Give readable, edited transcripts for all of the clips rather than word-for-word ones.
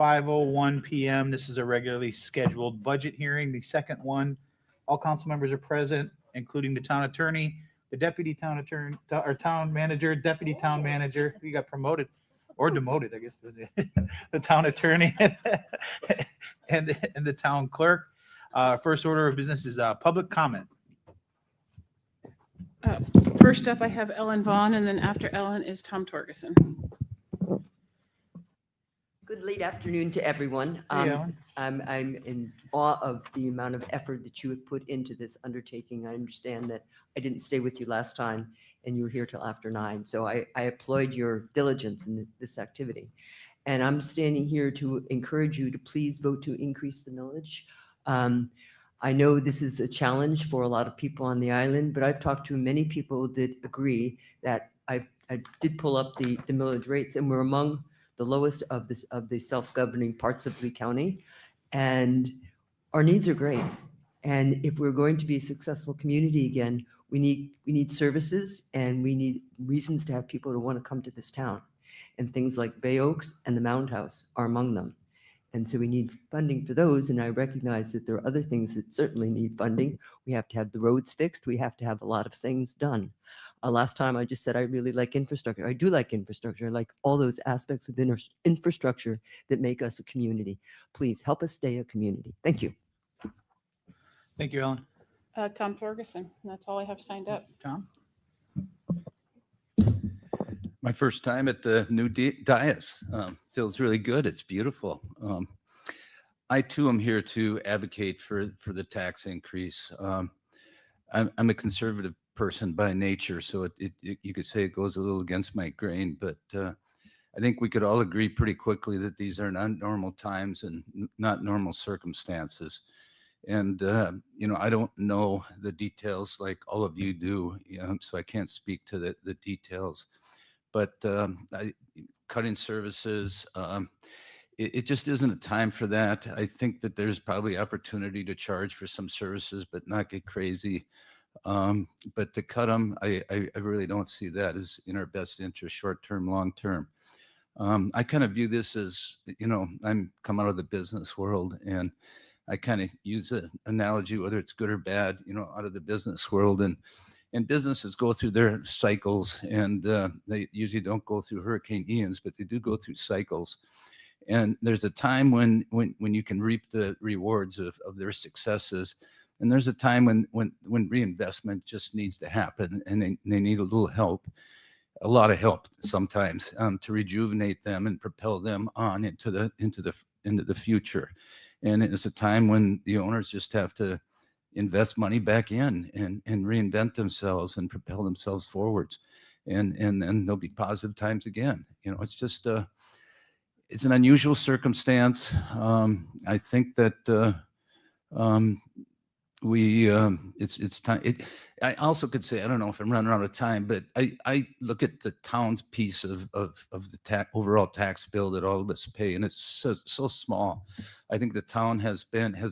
5:01 p.m. This is a regularly scheduled budget hearing. The second one, all council members are present, including the town attorney, the deputy town attorney, or town manager, deputy town manager. You got promoted or demoted, I guess. The town attorney and the town clerk. First order of business is public comment. First up, I have Ellen Vaughn, and then after Ellen is Tom Torgerson. Good late afternoon to everyone. Hey, Ellen. I'm in awe of the amount of effort that you have put into this undertaking. I understand that I didn't stay with you last time and you were here till after 9. So I applaud your diligence in this activity. And I'm standing here to encourage you to please vote to increase the millage. I know this is a challenge for a lot of people on the island, but I've talked to many people that agree that I did pull up the millage rates, and we're among the lowest of the self-governing parts of Lee County, and our needs are great. And if we're going to be a successful community again, we need services, and we need reasons to have people to want to come to this town. And things like Bay Oaks and the Mound House are among them. And so we need funding for those. And I recognize that there are other things that certainly need funding. We have to have the roads fixed. We have to have a lot of things done. Last time I just said I really like infrastructure. I do like infrastructure. I like all those aspects of infrastructure that make us a community. Please help us stay a community. Thank you. Thank you, Ellen. Tom Torgerson. That's all I have signed up. Tom? My first time at the new dais. Feels really good. It's beautiful. I too am here to advocate for the tax increase. I'm a conservative person by nature, so you could say it goes a little against my grain, but I think we could all agree pretty quickly that these are not normal times and not normal circumstances. And, I don't know the details like all of you do, so I can't speak to the details. But cutting services, it just isn't a time for that. I think that there's probably opportunity to charge for some services, but not get crazy. But to cut them, I really don't see that as in our best interest, short term, long term. I kind of view this as, I'm come out of the business world, and I kind of use an analogy, whether it's good or bad, out of the business world. And businesses go through their cycles, and they usually don't go through Hurricane Ian's, but they do go through cycles. And there's a time when you can reap the rewards of their successes. And there's a time when reinvestment just needs to happen, and they need a little help, a lot of help sometimes, to rejuvenate them and propel them on into the future. And it's a time when the owners just have to invest money back in and reinvent themselves and propel themselves forwards. And then there'll be positive times again. It's just, it's an unusual circumstance. I think that it's time. I also could say, I don't know if I'm running out of time, but I look at the town's piece of the overall tax bill that all of us pay, and it's so small. I think the town has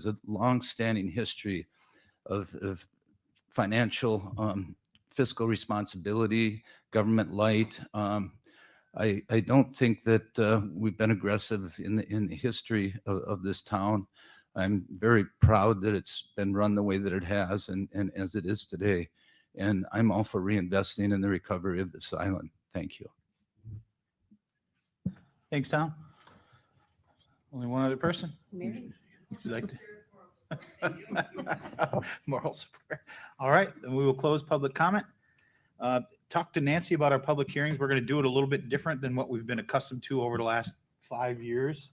a long-standing history of financial, fiscal responsibility, government light. I don't think that we've been aggressive in the history of this town. I'm very proud that it's been run the way that it has and as it is today. And I'm all for reinvesting in the recovery of this island. Thank you. Thanks, Tom. Only one other person? Mary? Would you like to? Moral support. All right, then we will close public comment. Talk to Nancy about our public hearings. We're going to do it a little bit different than what we've been accustomed to over the last 5 years.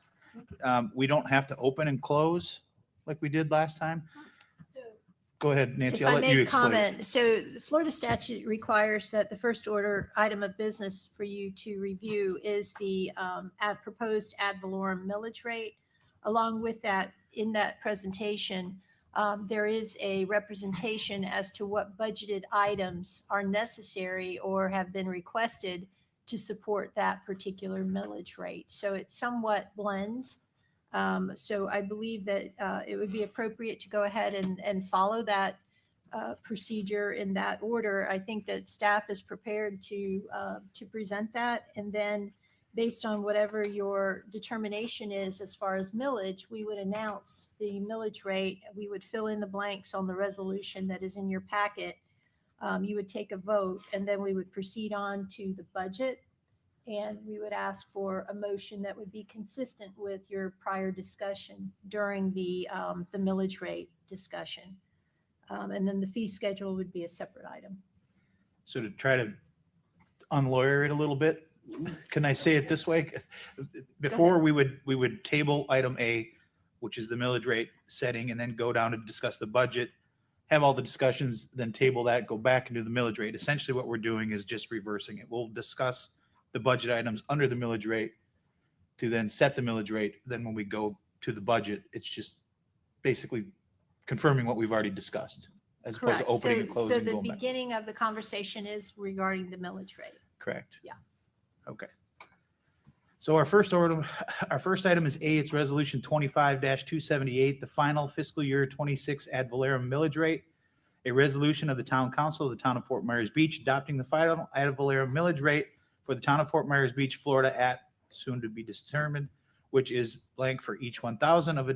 We don't have to open and close like we did last time. Go ahead, Nancy. If I'll I let you may explain. comment, so the Florida statute requires that the first order item of business for you to review is the proposed ad valorem millage rate. Along with that, in that presentation, there is a representation as to what budgeted items are necessary or have been requested to support that particular millage rate. So it somewhat blends. So I believe that it would be appropriate to go ahead and follow that procedure in that order. I think that staff is prepared to present that, and then based on whatever your determination is as far as millage, we would announce the millage rate. We would fill in the blanks on the resolution that is in your packet. You would take a vote, and then we would proceed on to the budget. And we would ask for a motion that would be consistent with your prior discussion during the millage rate discussion. And then the fee schedule would be a separate item. So to try to unlawyer it a little bit, can I say it this way? Before we would table item A, which is the millage rate setting, and then go down to discuss the budget, have all the discussions, then table that, go back and do the millage rate. Essentially what we're doing is just reversing it. We'll discuss the budget items under the millage rate to then set the millage rate. Then when we go to the budget, it's just basically confirming what we've already discussed as opposed to Correct. opening and So closing. the going back. beginning of the conversation is regarding the millage rate. Correct. Yeah. Okay. So our first item is A, it's resolution 25-278, the final fiscal year 26 ad valorem millage rate. A resolution of the town council of the town of Fort Myers Beach adopting the final ad valorem millage rate for the town of Fort Myers Beach, Florida at soon to be determined, which is blank for each 1,000 of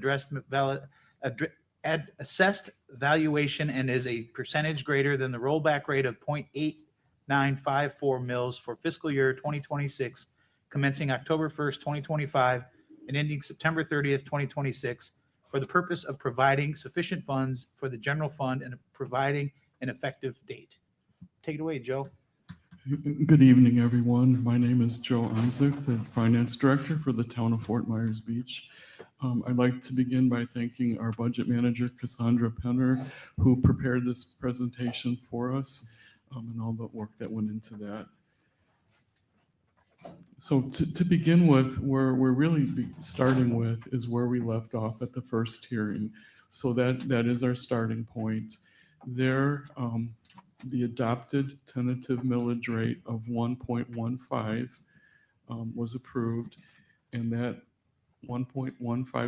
assessed valuation and is a percentage greater than the rollback rate of 0.8954 mils for fiscal year 2026, commencing October 1st, 2025, and ending September 30th, 2026, for the purpose of providing sufficient funds for the general fund and providing an effective date. Take it away, Joe. Good evening, everyone. My name is Joe Onzik, the Finance Director for the Town of Fort Myers Beach. I'd like to begin by thanking our Budget Manager, Cassandra Penner, who prepared this presentation for us, and all the work that went into that. So to begin with, where we're really starting with is where we left off at the first hearing. So that is our starting point. There, the adopted tentative millage rate of 1.15 was approved, and that 1.15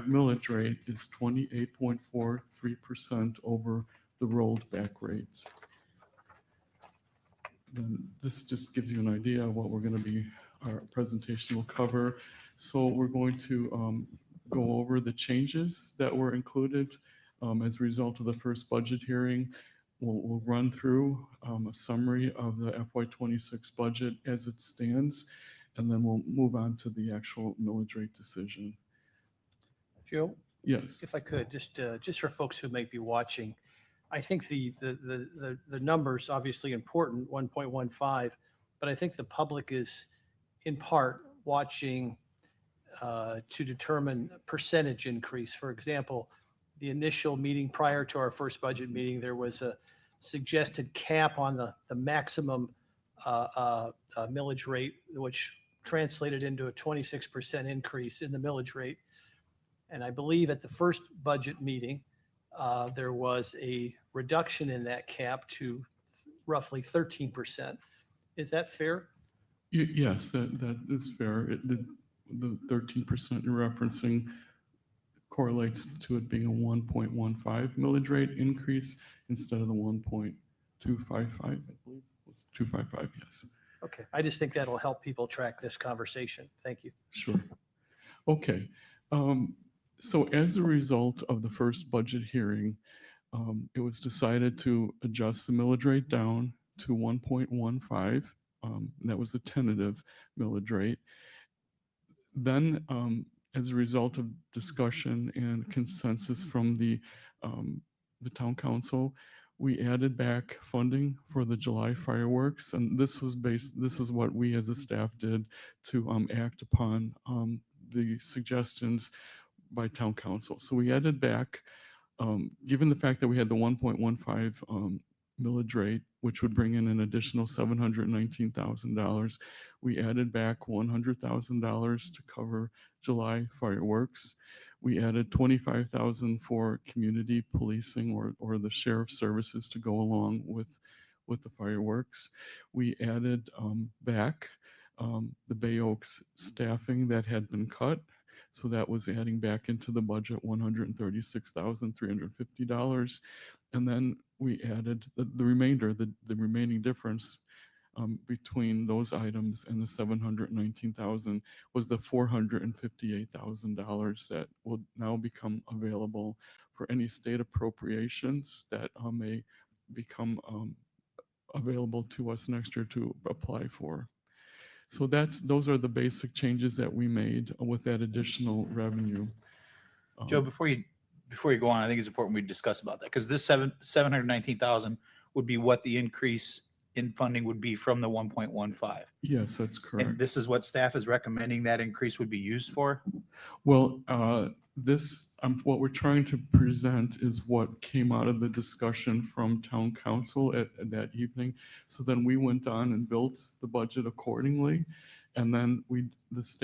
millage rate is 28.43% over the rolled back rate. Then this just gives you an idea of what we're going to be, our presentation will cover. So we're going to go over the changes that were included as a result of the first budget hearing. We'll run through a summary of the FY26 budget as it stands, and then we'll move on to the actual millage rate decision. Joe, Yes. if I could, just for folks who might be watching, I think the numbers obviously important, 1.15, but I think the public is in part watching to determine percentage increase. For example, the initial meeting prior to our first budget meeting, there was a suggested cap on the maximum millage rate, which translated into a 26% increase in the millage rate. And I believe at the first budget meeting, there was a reduction in that cap to roughly 13%. Is that fair? Yes, that is fair. The 13% you're referencing correlates to it being a 1.15 millage rate increase instead of the 1.255, I believe. It was 255, yes. Okay, I just think that'll help people track this conversation. Thank you. Sure. Okay. So as a result of the first budget hearing, it was decided to adjust the millage rate down to 1.15. That was the tentative millage rate. Then, as a result of discussion and consensus from the town council, we added back funding for the July fireworks, and this is what we as a staff did to act upon the suggestions by town council. So we added back, given the fact that we had the 1.15 millage rate, which would bring in an additional $719,000, we added back $100,000 to cover July fireworks. We added $25,000 for community policing or the sheriff's services to go along with the fireworks. We added back the Bay Oaks staffing that had been cut. So that was adding back into the budget $136,350. And then we added the remainder, the remaining difference between those items and the 719,000 was the $458,000 that will now become available for any state appropriations that may become available to us next year to apply for. So those are the basic changes that we made with that additional revenue. Joe, before you go on, I think it's important we discuss about that, because this 719,000 would be what the increase in funding would be from the 1.15. Yes, that's And correct. this is what staff is recommending that increase would be used for? Well, what we're trying to present is what came out of the discussion from town council at that evening. So then we went on and built the budget accordingly. And then as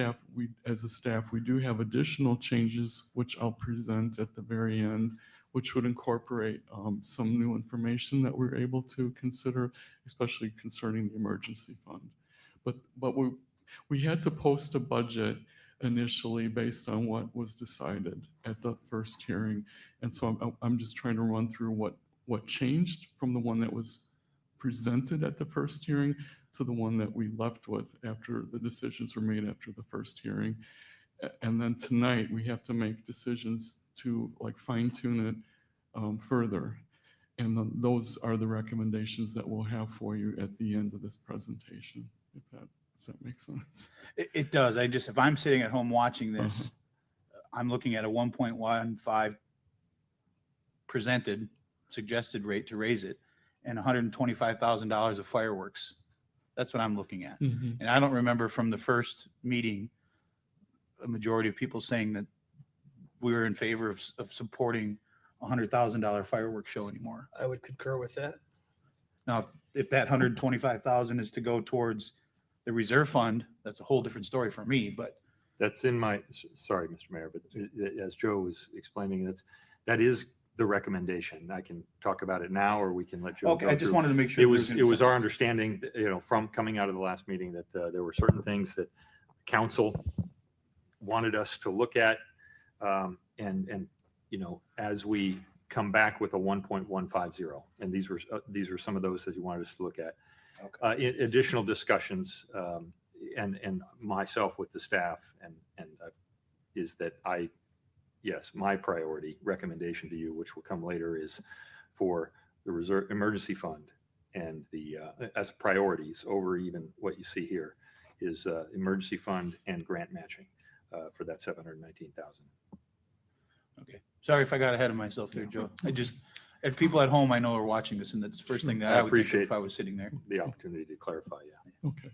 a staff, we do have additional changes, which I'll present at the very end, which would incorporate some new information that we're able to consider, especially concerning the emergency fund. But we had to post a budget initially based on what was decided at the first hearing. And so I'm just trying to run through what changed from the one that was presented at the first hearing to the one that we left with after the decisions were made after the first hearing. And then tonight we have to make decisions to fine tune it further. And then those are the recommendations that we'll have for you at the end of this presentation, does that make sense? It does. If I'm sitting at home watching this, I'm looking at a 1.15 presented suggested rate to raise it and $125,000 of fireworks. That's what I'm looking at. Mhm. And I don't remember from the first meeting, a majority of people saying that we were in favor of supporting $100,000 fireworks show anymore. I would concur with that. Now, if that 125,000 is to go towards the reserve fund, that's a whole different story for me, but That's in my, sorry, Mr. Mayor, but as Joe was explaining, that is the recommendation. I can talk about it now, or we can let Joe okay, go I just through. wanted to make sure. It was our understanding, from coming out of the last meeting that there were certain things that council wanted us to look at. And as we come back with a 1.150, and these were some of those that you wanted us to look at. Okay. Additional discussions, and myself with the staff is that my priority recommendation to you, which will come later, is for the reserve emergency fund and the as priorities over even what you see here is emergency fund and grant matching for that 719,000. Okay. Sorry if I got ahead of myself there, Joe. If people at home I know are watching this, and that's the first thing that I would think of appreciate if I was sitting there. The opportunity to clarify, yeah. Okay.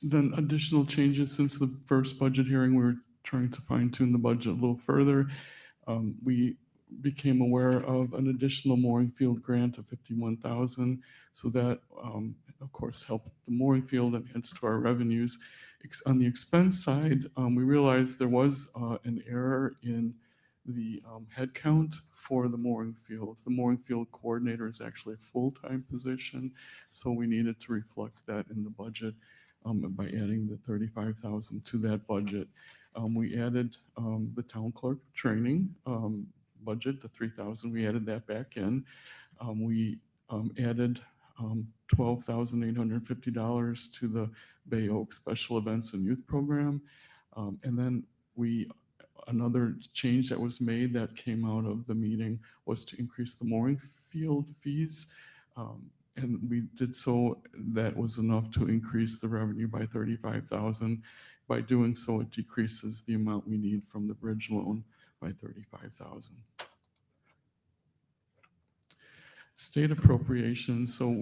Then additional changes since the first budget hearing, we were trying to fine tune the budget a little further. We became aware of an additional mooring field grant of 51,000. So that, of course, helped the mooring field and hence to our revenues. On the expense side, we realized there was an error in the headcount for the mooring field. The mooring field coordinator is actually a full-time position, so we needed to reflect that in the budget by adding the 35,000 to that budget. We added the town clerk training budget, the 3,000. We added that back in. We added $12,850 to the Bay Oak Special Events and Youth Program, and then another change that was made that came out of the meeting was to increase the mooring field fees. And we did so. That was enough to increase the revenue by 35,000. By doing so, it decreases the amount we need from the bridge loan by 35,000. State appropriations, so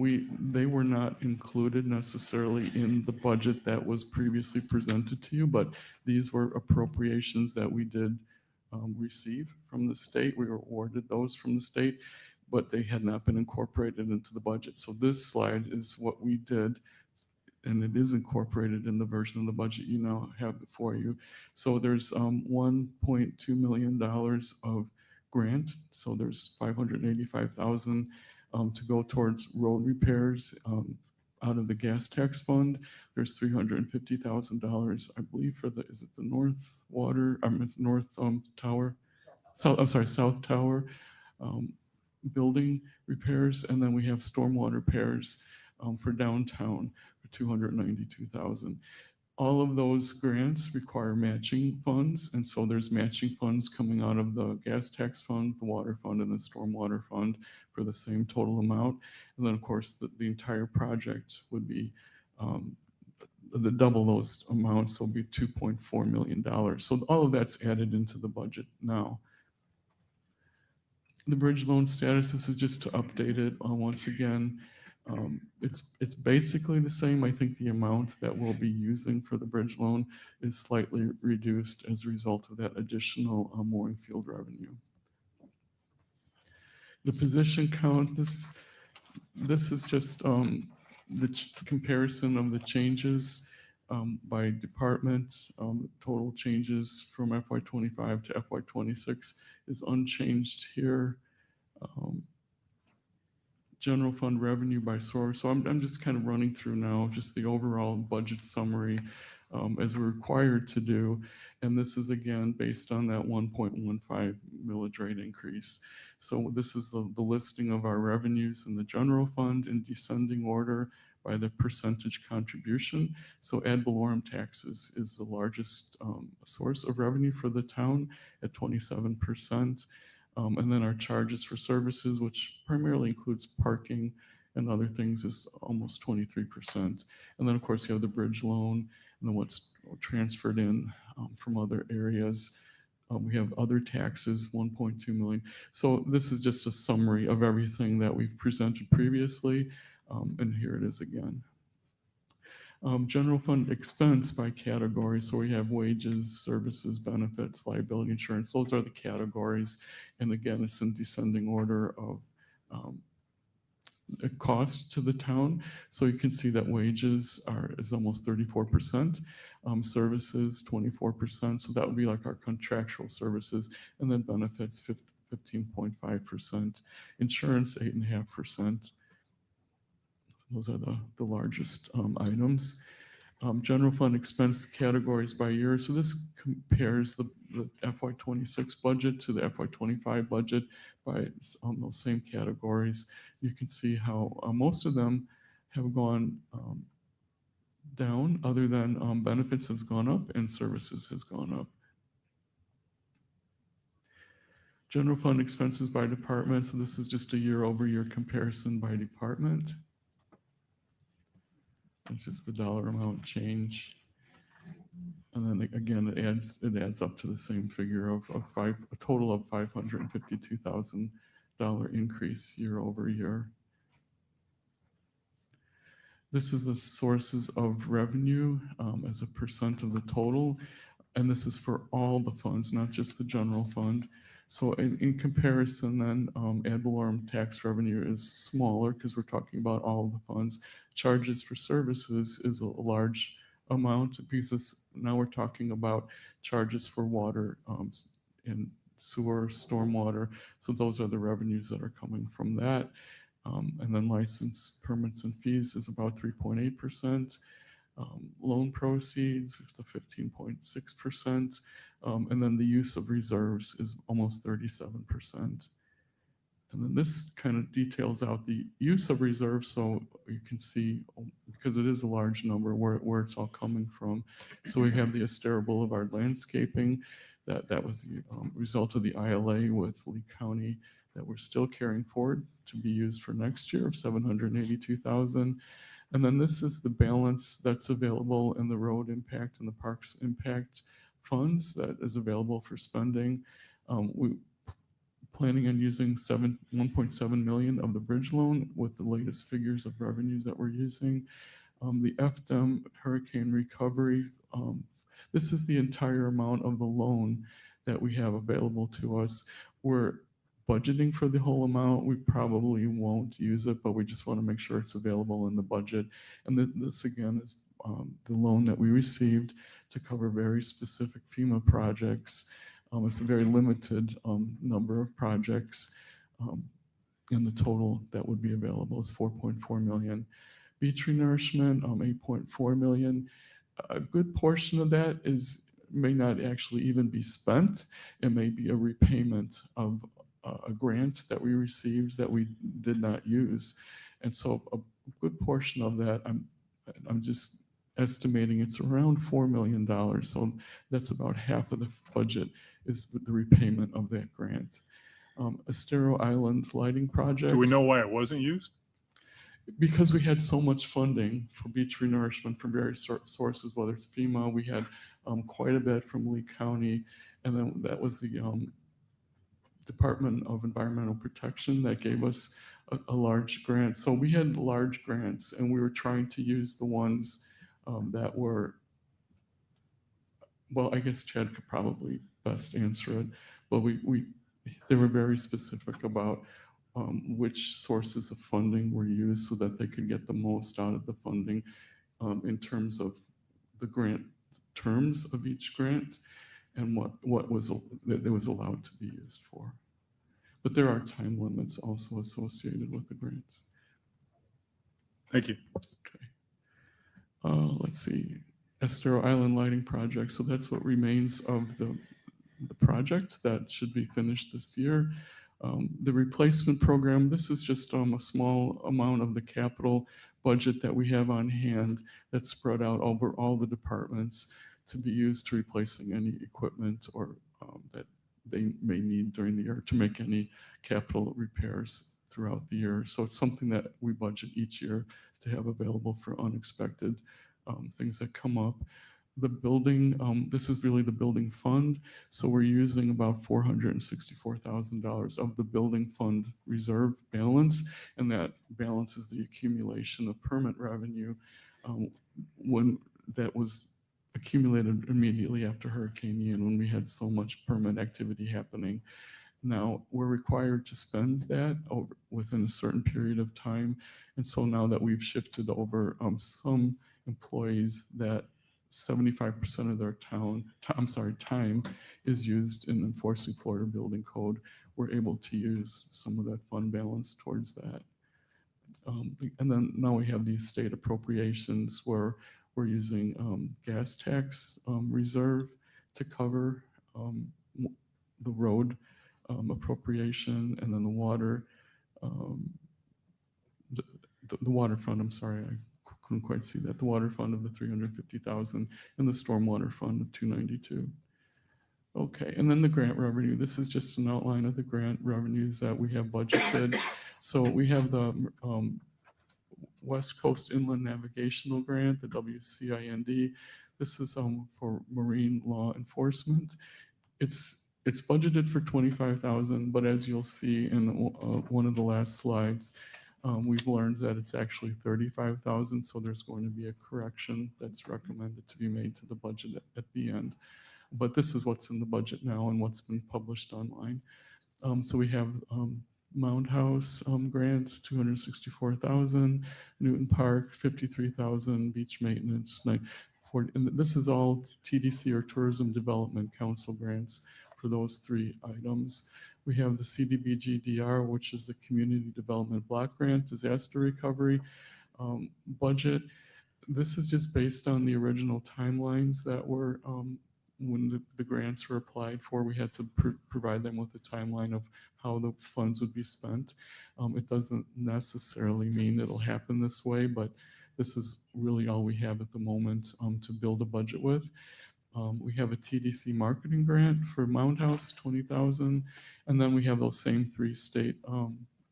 they were not included necessarily in the budget that was previously presented to you, but these were appropriations that we did receive from the state. We were awarded those from the state, but they had not been incorporated into the budget. So this slide is what we did, and it is incorporated in the version of the budget you now have before you. So there's $1.2 million of grant. So there's 585,000 to go towards road repairs out of the gas tax fund. There's $350,000, I believe, for is it the North Water? It's North Tower. South Tower building repairs, and then we have stormwater repairs for downtown for 292,000. All of those grants require matching funds, and so there's matching funds coming out of the gas tax fund, the water fund, and the stormwater fund for the same total amount. And then, of course, the entire project would be the double those amounts, so it'll be $2.4 million. So all of that's added into the budget now. The bridge loan status, this is just to update it once again. It's basically the same. I think the amount that we'll be using for the bridge loan is slightly reduced as a result of that additional mooring field revenue. The position count, this is just the comparison of the changes by department. Total changes from FY25 to FY26 is unchanged here. General fund revenue by source. So I'm just kind of running through now just the overall budget summary as we're required to do. And this is again based on that 1.15 millage rate increase. So this is the listing of our revenues in the general fund in descending order by the percentage contribution. So ad valorem taxes is the largest source of revenue for the town at 27%. And then our charges for services, which primarily includes parking and other things, is almost 23%. And then, of course, you have the bridge loan and then what's transferred in from other areas. We have other taxes, 1.2 million. So this is just a summary of everything that we've presented previously. And here it is again. General fund expense by category. So we have wages, services, benefits, liability insurance. Those are the categories. And again, it's in descending order of cost to the town. So you can see that wages is almost 34%, services 24%. So that would be like our contractual services, and then benefits 15.5%, insurance 8.5%. Those are the largest items. General fund expense categories by year. So this compares the FY26 budget to the FY25 budget by those same categories. You can see how most of them have gone down, other than benefits has gone up and services has gone up. General fund expenses by department. So this is just a year-over-year comparison by department. It's just the dollar amount change. And then again, it adds up to the same figure of a total of $552,000 increase year over year. This is the sources of revenue as a percent of the total. And this is for all the funds, not just the general fund. So in comparison, then ad valorem tax revenue is smaller because we're talking about all of the funds. Charges for services is a large amount because now we're talking about charges for water and sewer, stormwater. So those are the revenues that are coming from that. And then license, permits, and fees is about 3.8%. Loan proceeds, the 15.6%. And then the use of reserves is almost 37%. And then this kind of details out the use of reserves, so you can see, because it is a large number, where it's all coming from. So we have the Estero Boulevard landscaping, that was the result of the ILA with Lee County that we're still carrying forward to be used for next year of $782,000. And then this is the balance that's available in the road impact and the parks impact funds that is available for spending. We planning on using 1.7 million of the bridge loan with the latest figures of revenues that we're using. The FDEM hurricane recovery, this is the entire amount of the loan that we have available to us. We're budgeting for the whole amount. We probably won't use it, but we just want to make sure it's available in the budget. And this again is the loan that we received to cover very specific FEMA projects. It's a very limited number of projects, and the total that would be available is 4.4 million. Beach renourishment, 8.4 million. A good portion of that may not actually even be spent. It may be a repayment of a grant that we received that we did not use. And so good portion of that, I'm just estimating it's around $4 million. So that's about half of the budget is the repayment of that grant. Estero Island lighting project. Do we know why it wasn't used? Because we had so much funding for beach renourishment from various sources, whether it's FEMA, we had quite a bit from Lee County, and then that was the Department of Environmental Protection that gave us a large grant. So we had large grants, and we were trying to use the ones that were, well, I guess Chad could probably best answer it, but they were very specific about which sources of funding were used so that they could get the most out of the funding in terms of the grant terms of each grant and what was that it was allowed to be used for. But there are time limits also associated with the grants. Thank you. Okay. Let's see, Estero Island lighting project. So that's what remains of the project that should be finished this year. The replacement program, this is just a small amount of the capital budget that we have on hand that's spread out over all the departments to be used to replacing any equipment or that they may need during the year to make any capital repairs throughout the year. So it's something that we budget each year to have available for unexpected things that come up. The building, this is really the building fund. So we're using about $464,000 of the building fund reserve balance. And that balance is the accumulation of permit revenue when that was accumulated immediately after Hurricane Ian when we had so much permit activity happening. Now we're required to spend that within a certain period of time. And so now that we've shifted over some employees that 75% of their time is used in enforcing Florida building code, we're able to use some of that fund balance towards that. And then now we have these state appropriations where we're using gas tax reserve to cover the road appropriation, and then the water, the water fund, I'm sorry, I couldn't quite see that. The water fund of the 350,000 and the stormwater fund of 292. Okay, and then the grant revenue. This is just an outline of the grant revenues that we have budgeted. So we have the West Coast Inland Navigational Grant, the WCIND. This is for marine law enforcement. It's budgeted for 25,000, but as you'll see in one of the last slides, we've learned that it's actually 35,000. So there's going to be a correction that's recommended to be made to the budget at the end. But this is what's in the budget now and what's been published online. So we have Mound House grants, 264,000, Newton Park, 53,000, beach maintenance, and this is all TDC or Tourism Development Council grants for those three items. We have the CDBG-DR, which is the Community Development Block Grant Disaster Recovery budget. This is just based on the original timelines that were when the grants were applied for. We had to provide them with a timeline of how the funds would be spent. It doesn't necessarily mean it'll happen this way, but this is really all we have at the moment to build a budget with. We have a TDC marketing grant for Mound House, 20,000. And then we have those same three state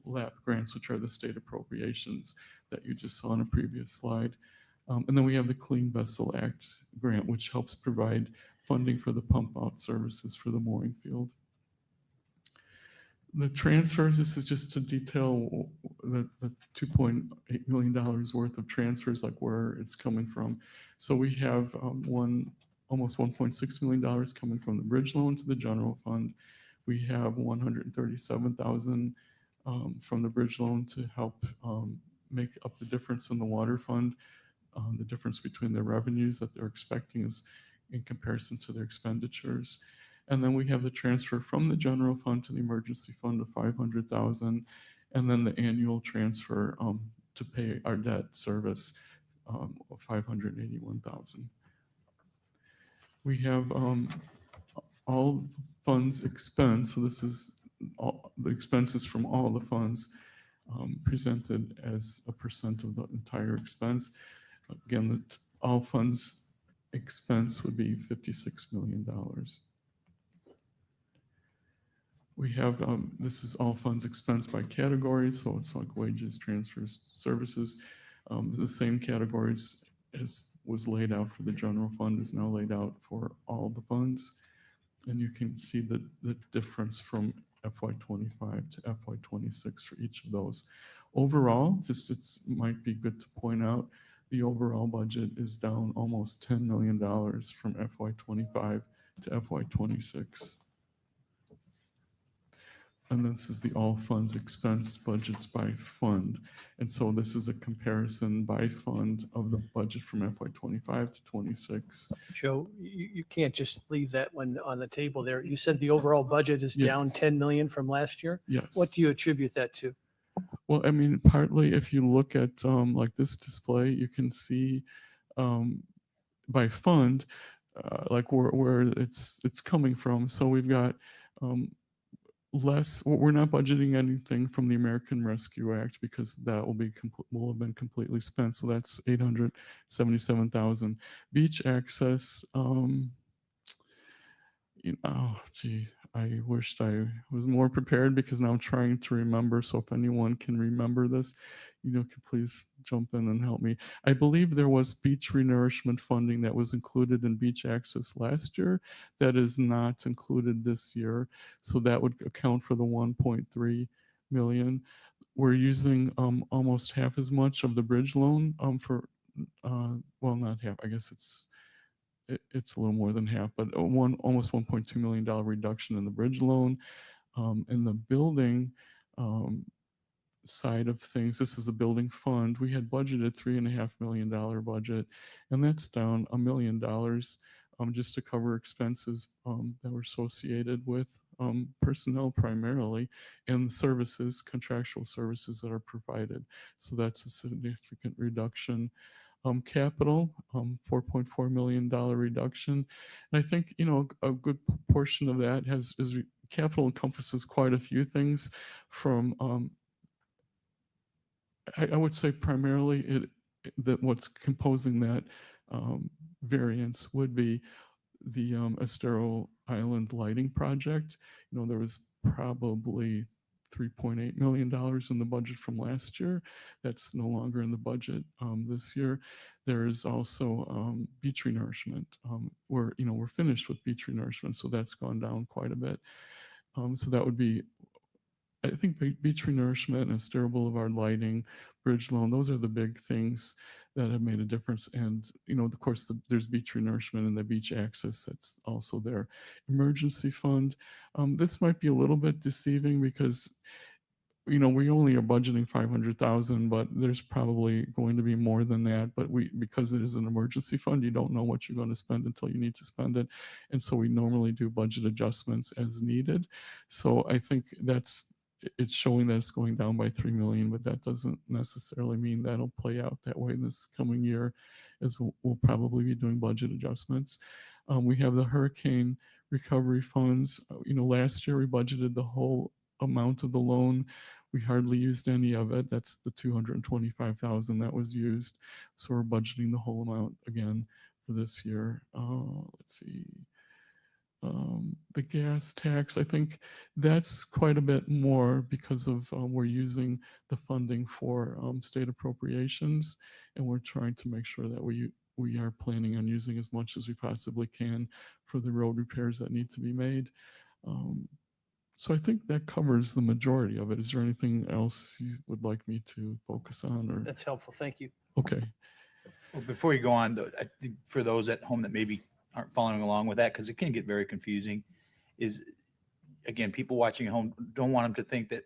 LAP grants, which are the state appropriations that you just saw on a previous slide. And then we have the Clean Vessel Act grant, which helps provide funding for the pump out services for the mooring field. The transfers, this is just to detail the $2.8 million worth of transfers, like where it's coming from. So we have almost $1.6 million coming from the bridge loan to the general fund. We have 137,000 from the bridge loan to help make up the difference in the water fund. The difference between their revenues that they're expecting is in comparison to their expenditures. And then we have the transfer from the general fund to the emergency fund of 500,000, and then the annual transfer to pay our debt service of 581,000. We have all funds expense, so this is all the expenses from all the funds presented as a percent of the entire expense. Again, all funds expense would be $56 million. We have, this is all funds expense by categories, so it's like wages, transfers, services. The same categories as was laid out for the general fund is now laid out for all the funds. And you can see the difference from FY25 to FY26 for each of those. Overall, just it might be good to point out, the overall budget is down almost $10 million from FY25 to FY26. And this is the all funds expense budgets by fund. And so this is a comparison by fund of the budget from FY25 to 26. Joe, you can't just leave that one on the table there. You said the overall budget is down Yes. 10 million from last year. Yes. What do you attribute that to? Well, I mean, partly if you look at like this display, you can see by fund, like where it's coming from. So we've got less. We're not budgeting anything from the American Rescue Act because that will have been completely spent. So that's 877,000. Beach access. Oh, gee, I wished I was more prepared because now I'm trying to remember. So if anyone can remember this, can please jump in and help me. I believe there was beach renourishment funding that was included in beach access last year that is not included this year. So that would account for the 1.3 million. We're using almost half as much of the bridge loan for, well, not half, I guess it's a little more than half, but almost $1.2 million reduction in the bridge loan. In the building side of things, this is the building fund. We had budgeted $3.5 million budget, and that's down $1 million just to cover expenses that were associated with personnel primarily and services, contractual services that are provided. So that's a significant reduction. Capital, $4.4 million reduction. And I think, a good portion of that capital encompasses quite a few things from, I would say primarily that what's composing that variance would be the Estero Island lighting project. There was probably $3.8 million in the budget from last year. That's no longer in the budget this year. There is also beach renourishment. We're finished with beach renourishment, so that's gone down quite a bit. So that would be, I think, beach renourishment and Estero Boulevard lighting, bridge loan. Those are the big things that have made a difference. And, of course, there's beach renourishment and the beach access that's also there. Emergency fund. This might be a little bit deceiving because, we only are budgeting 500,000, but there's probably going to be more than that. But because it is an emergency fund, you don't know what you're going to spend until you need to spend it. And so we normally do budget adjustments as needed. So I think it's showing that it's going down by 3 million, but that doesn't necessarily mean that'll play out that way this coming year, as we'll probably be doing budget adjustments. We have the hurricane recovery funds. Last year we budgeted the whole amount of the loan. We hardly used any of it. That's the 225,000 that was used. So we're budgeting the whole amount again for this year. Let's see. The gas tax, I think that's quite a bit more because of we're using the funding for state appropriations, and we're trying to make sure that we are planning on using as much as we possibly can for the road repairs that need to be made. So I think that covers the majority of it. Is there anything else you would like me to focus on? Or That's helpful. Thank you. okay. Well, before you go on, though, I think for those at home that maybe aren't following along with that, because it can get very confusing, is, again, people watching at home don't want them to think that,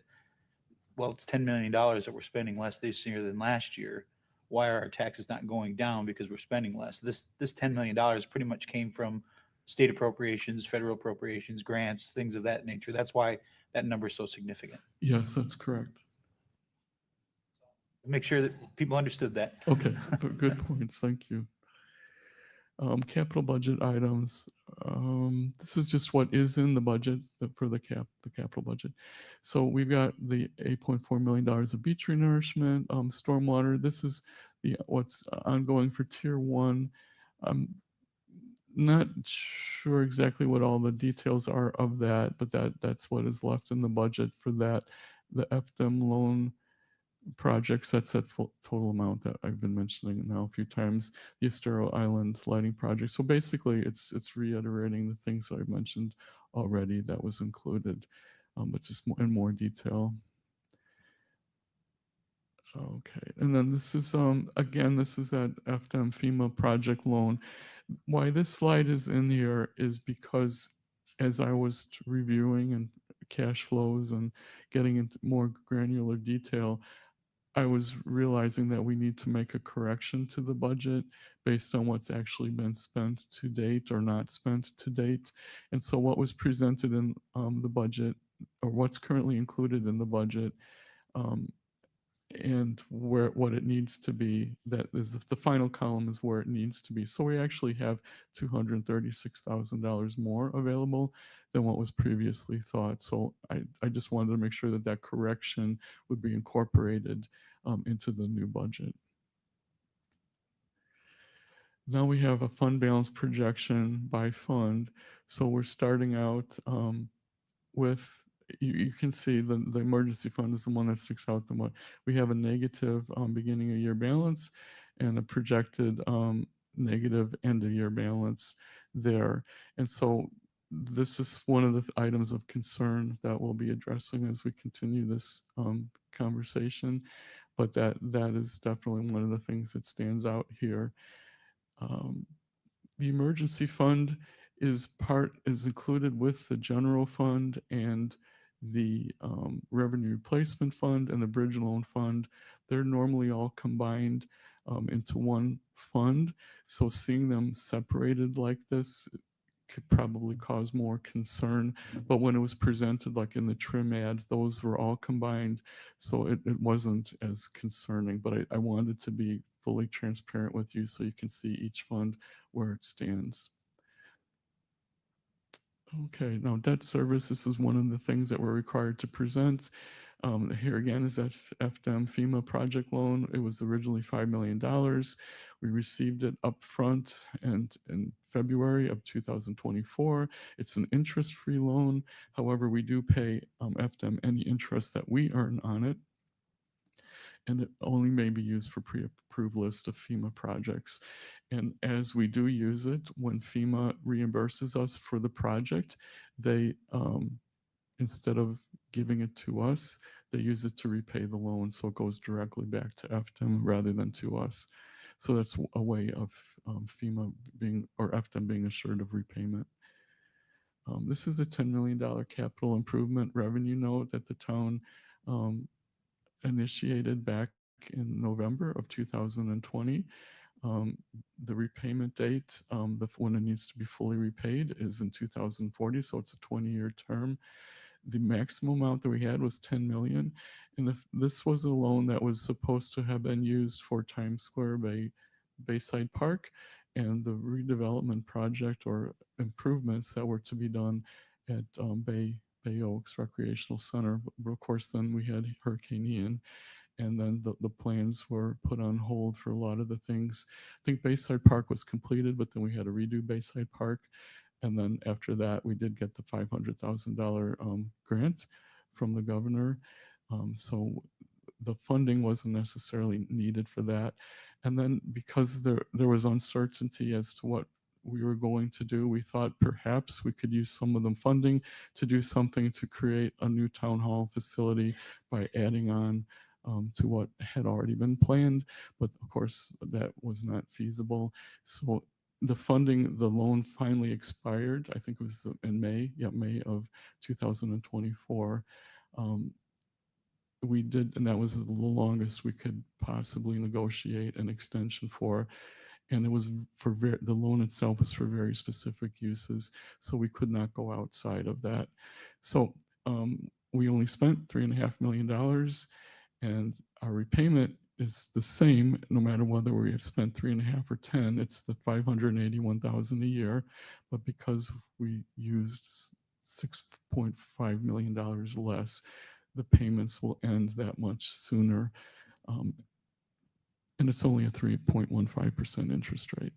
well, it's $10 million that we're spending less this year than last year. Why are our taxes not going down? Because we're spending less. This $10 million pretty much came from state appropriations, federal appropriations, grants, things of that nature. That's why that number is so significant. Yes, that's correct. Make sure that people understood that. Okay, good points. Thank you. Capital budget items. This is just what is in the budget for the capital budget. So we've got the $8.4 million of beach renourishment, stormwater. This is what's ongoing for tier 1. I'm not sure exactly what all the details are of that, but that's what is left in the budget for that. The FDM loan projects, that's that full total amount that I've been mentioning now a few times. The Estero Island lighting project. So basically, it's reiterating the things that I've mentioned already that was included, but just in more detail. Okay, and then this is again, this is that FDM FEMA project loan. Why this slide is in here is because as I was reviewing and cash flows and getting into more granular detail, I was realizing that we need to make a correction to the budget based on what's actually been spent to date or not spent to date. And so what was presented in the budget, or what's currently included in the budget, um, and what it needs to be, that is the final column is where it needs to be. So we actually have $236,000 more available than what was previously thought. So I just wanted to make sure that that correction would be incorporated into the new budget. Now we have a fund balance projection by fund. So we're starting out with, you can see the emergency fund is the one that sticks out the most. We have a negative beginning of year balance and a projected negative end of year balance there. And so this is one of the items of concern that we'll be addressing as we continue this conversation. But that is definitely one of the things that stands out here. The emergency fund is included with the general fund and the revenue replacement fund and the bridge loan fund. They're normally all combined into one fund. So seeing them separated like this could probably cause more concern. But when it was presented like in the trim ad, those were all combined. So it wasn't as concerning, but I wanted to be fully transparent with you so you can see each fund where it stands. Okay, now debt service, this is one of the things that we're required to present. Here again is that FDM FEMA project loan. It was originally $5 million. We received it up front and in February of 2024. It's an interest-free loan. However, we do pay FDM any interest that we earn on it. And it only may be used for pre-approved list of FEMA projects. And as we do use it, when FEMA reimburses us for the project, they, instead of giving it to us, they use it to repay the loan. So it goes directly back to FDM rather than to us. So that's a way of FEMA being, or FDM being assured of repayment. This is a $10 million capital improvement revenue note that the town initiated back in November of 2020. The repayment date, when it needs to be fully repaid, is in 2040, so it's a 20-year term. The maximum amount that we had was 10 million, and if this was a loan that was supposed to have been used for Times Square Bayside Park and the redevelopment project or improvements that were to be done at Bay Oaks Recreational Center. But of course, then we had Hurricane Ian, and then the plans were put on hold for a lot of the things. I think Bayside Park was completed, but then we had to redo Bayside Park. And then after that, we did get the $500,000 grant from the governor. So the funding wasn't necessarily needed for that. And then because there was uncertainty as to what we were going to do, we thought perhaps we could use some of the funding to do something to create a new town hall facility by adding on to what had already been planned. But of course, that was not feasible. So the funding, the loan finally expired. I think it was in May of 2024. We did, and that was the longest we could possibly negotiate an extension for. And it was for the loan itself was for very specific uses, so we could not go outside of that. So we only spent $3.5 million, and our repayment is the same no matter whether we have spent 3.5 or 10. It's the 581,000 a year, but because we used $6.5 million less, the payments will end that much sooner. Um, and it's only a 3.15% interest rate.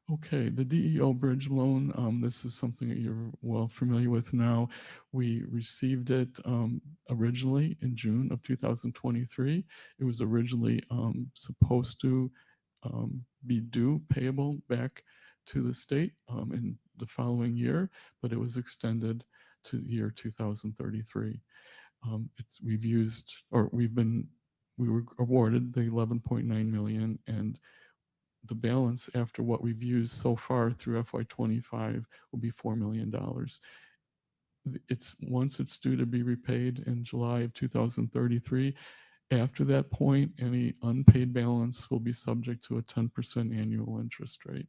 Okay, the DEO bridge loan, this is something that you're well familiar with now. We received it originally in June of 2023. It was originally supposed to be due, payable back to the state in the following year, but it was extended to the year 2033. We were awarded the 11.9 million, and the balance after what we've used so far through FY25 will be $4 million. Once it's due to be repaid in July of 2033. After that point, any unpaid balance will be subject to a 10% annual interest rate.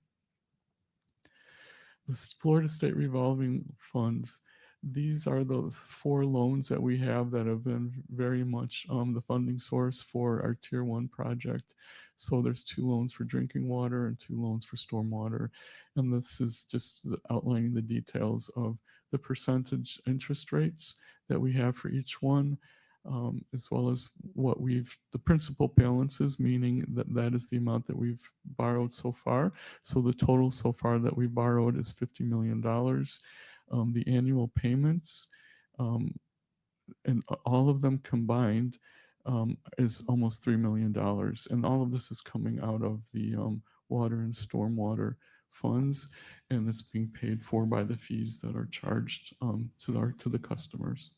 The Florida State Revolving Funds, these are the 4 loans that we have that have been very much the funding source for our Tier 1 project. So there's 2 loans for drinking water and 2 loans for stormwater. And this is just outlining the details of the percentage interest rates that we have for each one, as well as the principal balances, meaning that is the amount that we've borrowed so far. So the total so far that we borrowed is $50 million. The annual payments, and all of them combined, is almost $3 million. And all of this is coming out of the water and stormwater funds, and it's being paid for by the fees that are charged to the customers.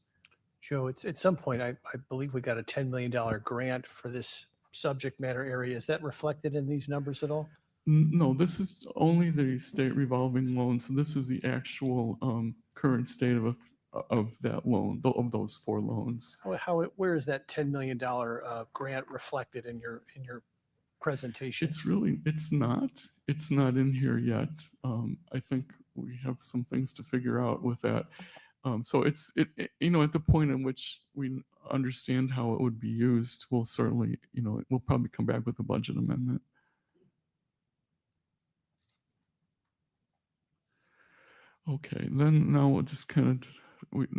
Joe, it's at some point, I believe we got a $10 million grant for this subject matter area. Is that reflected in these numbers at all? No, this is only the state revolving loan. So this is the actual current state of that loan, of those 4 loans. Where is that $10 million grant reflected in your presentation? It's not in here yet. I think we have some things to figure out with that. So at the point in which we understand how it would be used, we'll certainly, we'll probably come back with a budget amendment. Okay, then now we'll just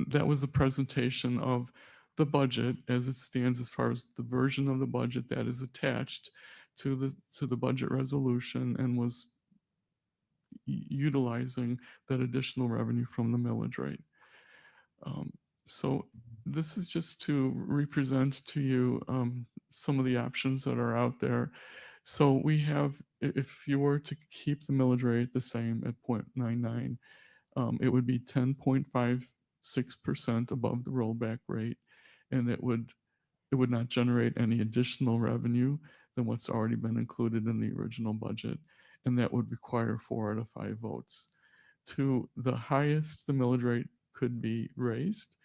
that was the presentation of the budget as it stands, as far as the version of the budget that is attached to the budget resolution and was utilizing that additional revenue from the millage rate. So this is just to represent to you some of the options that are out there. So we have, if you were to keep the millage rate the same at 0.99, it would be 10.56% above the rollback rate, and it would not generate any additional revenue than what's already been included in the original budget, and that would require 4 out of 5 votes. To the highest the millage rate could be raised,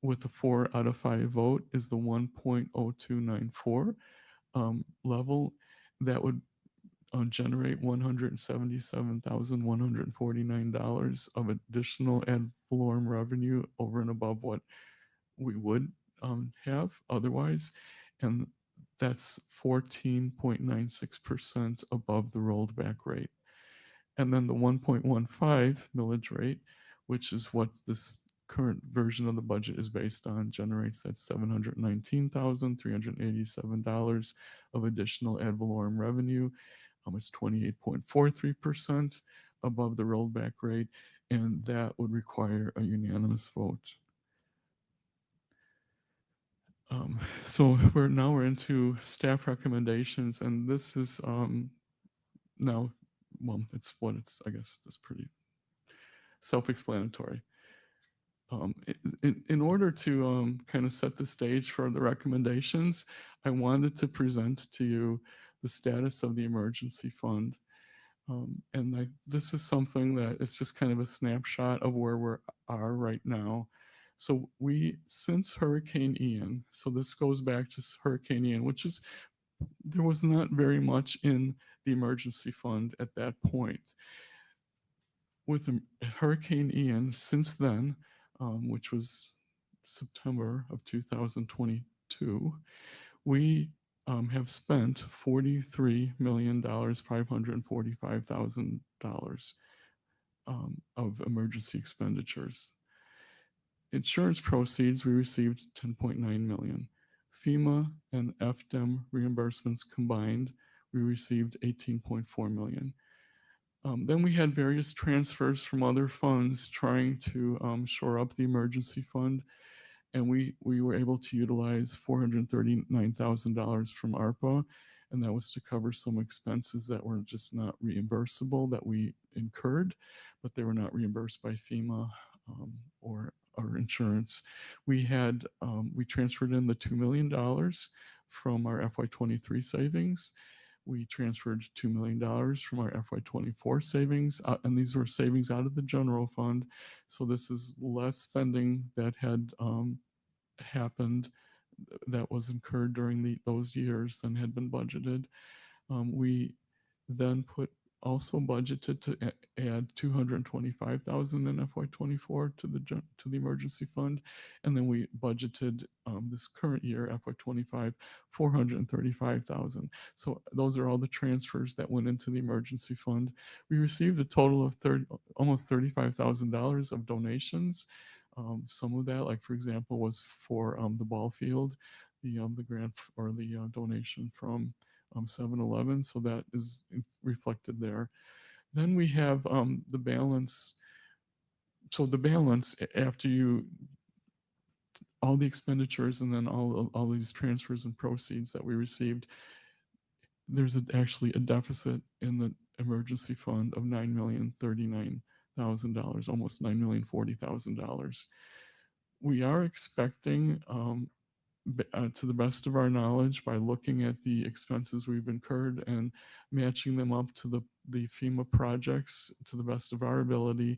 with a 4 out of 5 vote, is the 1.0294 level. That would generate $177,149 of additional ad valorem revenue over and above what we would have otherwise, and that's 14.96% above the rolled back rate. And then the 1.15 millage rate, which is what this current version of the budget is based on, generates that $719,387 of additional ad valorem revenue. It's 28.43% above the rollback rate, and that would require a unanimous vote. So we're into staff recommendations, and this is now, well, I guess it's pretty self-explanatory. In order to kind of set the stage for the recommendations, I wanted to present to you the status of the emergency fund. And this is something that is just kind of a snapshot of where we are right now. So since Hurricane Ian, so this goes back to Hurricane Ian, there was not very much in the emergency fund at that point. With Hurricane Ian, since then, which was September of 2022, We have spent $43,545,000 of emergency expenditures. Insurance proceeds, we received 10.9 million. FEMA and FDEM reimbursements combined, we received 18.4 million. Then we had various transfers from other funds trying to shore up the emergency fund. And we were able to utilize $439,000 from ARPA. And that was to cover some expenses that were just not reimbursable that we incurred, but they were not reimbursed by FEMA or our insurance. We transferred in the $2 million from our FY23 savings. We transferred $2 million from our FY24 savings, and these were savings out of the general fund. So this is less spending that had happened that was incurred during those years than had been budgeted. We then also budgeted to add 225,000 in FY24 to the emergency fund, and then we budgeted this current year FY25 435,000. So those are all the transfers that went into the emergency fund. We received a total of almost $35,000 of donations. Some of that, like for example, was for the ball field, the grant or the donation from 7-Eleven, so that is reflected there. Then we have the balance. So the balance after all the expenditures and then all these transfers and proceeds that we received, there's actually a deficit in the emergency fund of $9,039,000, almost $9,040,000. We are expecting, to the best of our knowledge, by looking at the expenses we've incurred and matching them up to the FEMA projects to the best of our ability,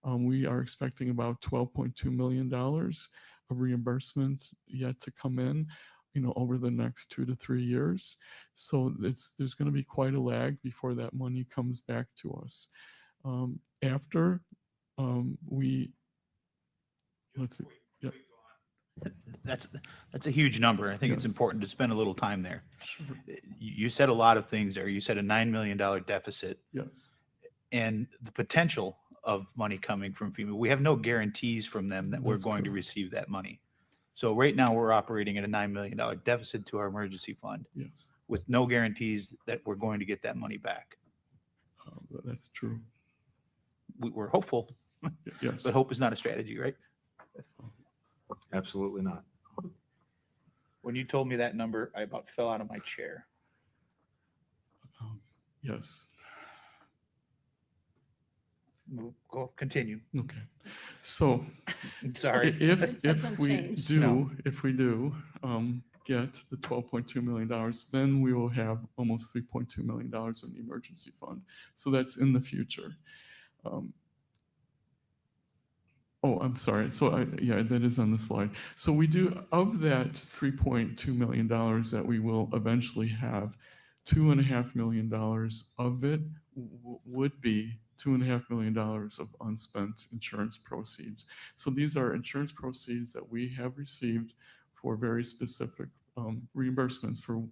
we are expecting about $12.2 million of reimbursement yet to come in, over the next 2 to 3 years. So there's going to be quite a lag before that money comes back to us. After let's see. Yeah. That's a huge number. I think it's Yes. important to spend a little time there. Sure. You said a lot of things there. You said a $9 million deficit Yes. and the potential of money coming from FEMA. We have no guarantees from them that we're That's going to correct. receive that money. So right now we're operating at a $9 million deficit to our emergency fund Yes. with no guarantees that we're going to get that money back. That's true. We're hopeful, Yes. but hope is not a strategy, right? Absolutely not. When you told me that number, I about fell out of my chair. Yes. Go continue. Okay. So Sorry. if That's we unchanged. do, No. get the $12.2 million, then we will have almost $3.2 million in the emergency fund. So that's in the future. Oh, I'm sorry. So that is on the slide. So we do, of that $3.2 million that we will eventually have, $2.5 million of it would be $2.5 million of unspent insurance proceeds. So these are insurance proceeds that we have received for very specific reimbursements for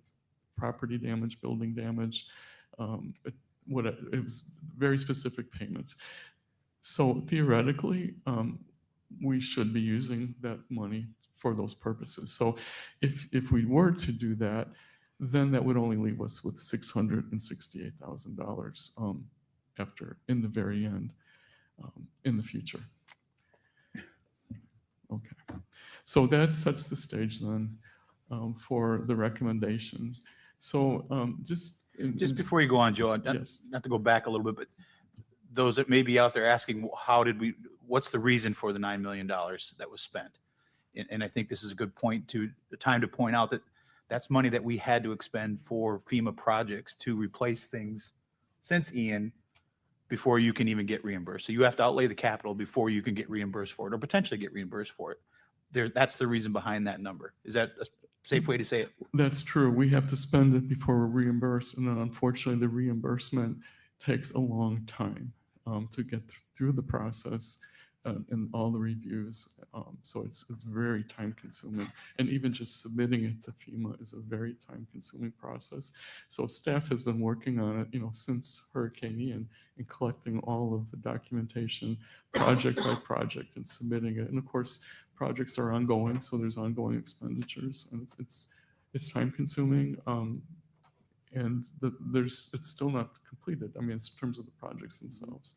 property damage, building damage. It was very specific payments. So theoretically, we should be using that money for those purposes. So if we were to do that, then that would only leave us with $668,000 after, in the very end, in the future. Okay, so that sets the stage then for the recommendations. So just Before you go on, Joe, Yes. not to go back a little bit, but those that may be out there asking, what's the reason for the $9 million that was spent? And I think this is a good time to point out that that's money that we had to expend for FEMA projects to replace things since Ian before you can even get reimbursed. So you have to outlay the capital before you can get reimbursed for it or potentially get reimbursed for it. That's the reason behind that number. Is that a safe way to say it? That's true. We have to spend it before we're reimbursed. And then unfortunately, the reimbursement takes a long time to get through the process in all the reviews. So it's very time consuming. And even just submitting it to FEMA is a very time consuming process. So staff has been working on it, since Hurricane Ian, and collecting all of the documentation project by project and submitting it. And of course, projects are ongoing, so there's ongoing expenditures, and it's time consuming. And it's still not completed. I mean, in terms of the projects themselves.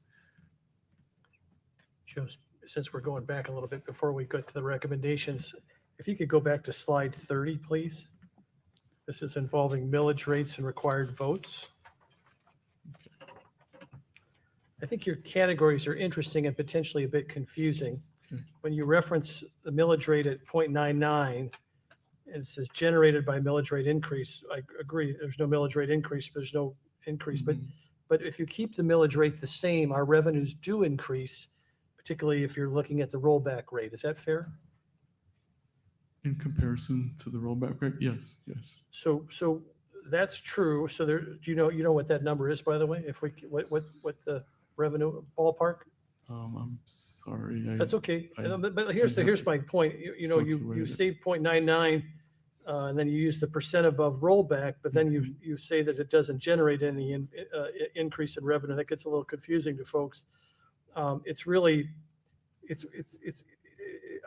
Joe, since we're going back a little bit before we get to the recommendations, if you could go back to slide 30, please. This is involving millage rates and required votes. I think your categories are interesting and potentially a bit confusing. Okay. When you reference the millage rate at 0.99, and it says generated by millage rate increase, I agree, there's no millage rate increase, there's no increase. But if you keep the millage rate the same, our revenues do increase, particularly if you're looking at the rollback rate. Is that fair? In comparison to the rollback rate, yes. So that's true. So there, do you know what that number is, by the way? If we, what the revenue ballpark? I'm sorry. That's okay. I- But here's my point. You Calculated. say 0.99, and then you use the percent above rollback, but then you say that it doesn't generate any increase in revenue. That gets a little confusing to folks. It's really,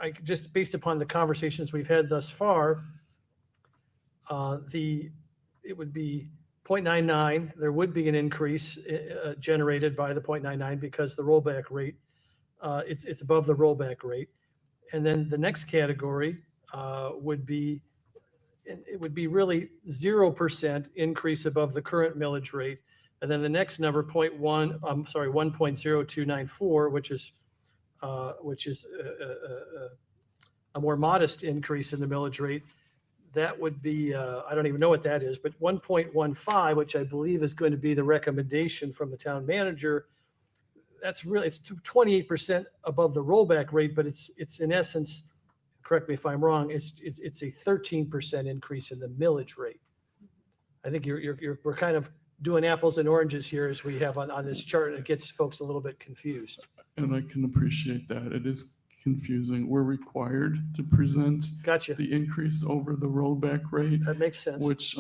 I just based upon the conversations we've had thus far, it would be 0.99. There would be an increase generated by the 0.99 because the rollback rate, it's above the rollback rate. And then the next category would be, it would be really 0% increase above the current millage rate. And then the next number, 1.0294, which is a more modest increase in the millage rate. That would be, I don't even know what that is, but 1.15, which I believe is going to be the recommendation from the town manager. That's really, it's 28% above the rollback rate, but it's in essence, correct me if I'm wrong, it's a 13% increase in the millage rate. I think we're kind of doing apples and oranges here as we have on this chart, and it gets folks a little bit confused. And I can appreciate that. It is confusing. We're required to present Gotcha. the increase over the rollback rate, That makes sense. which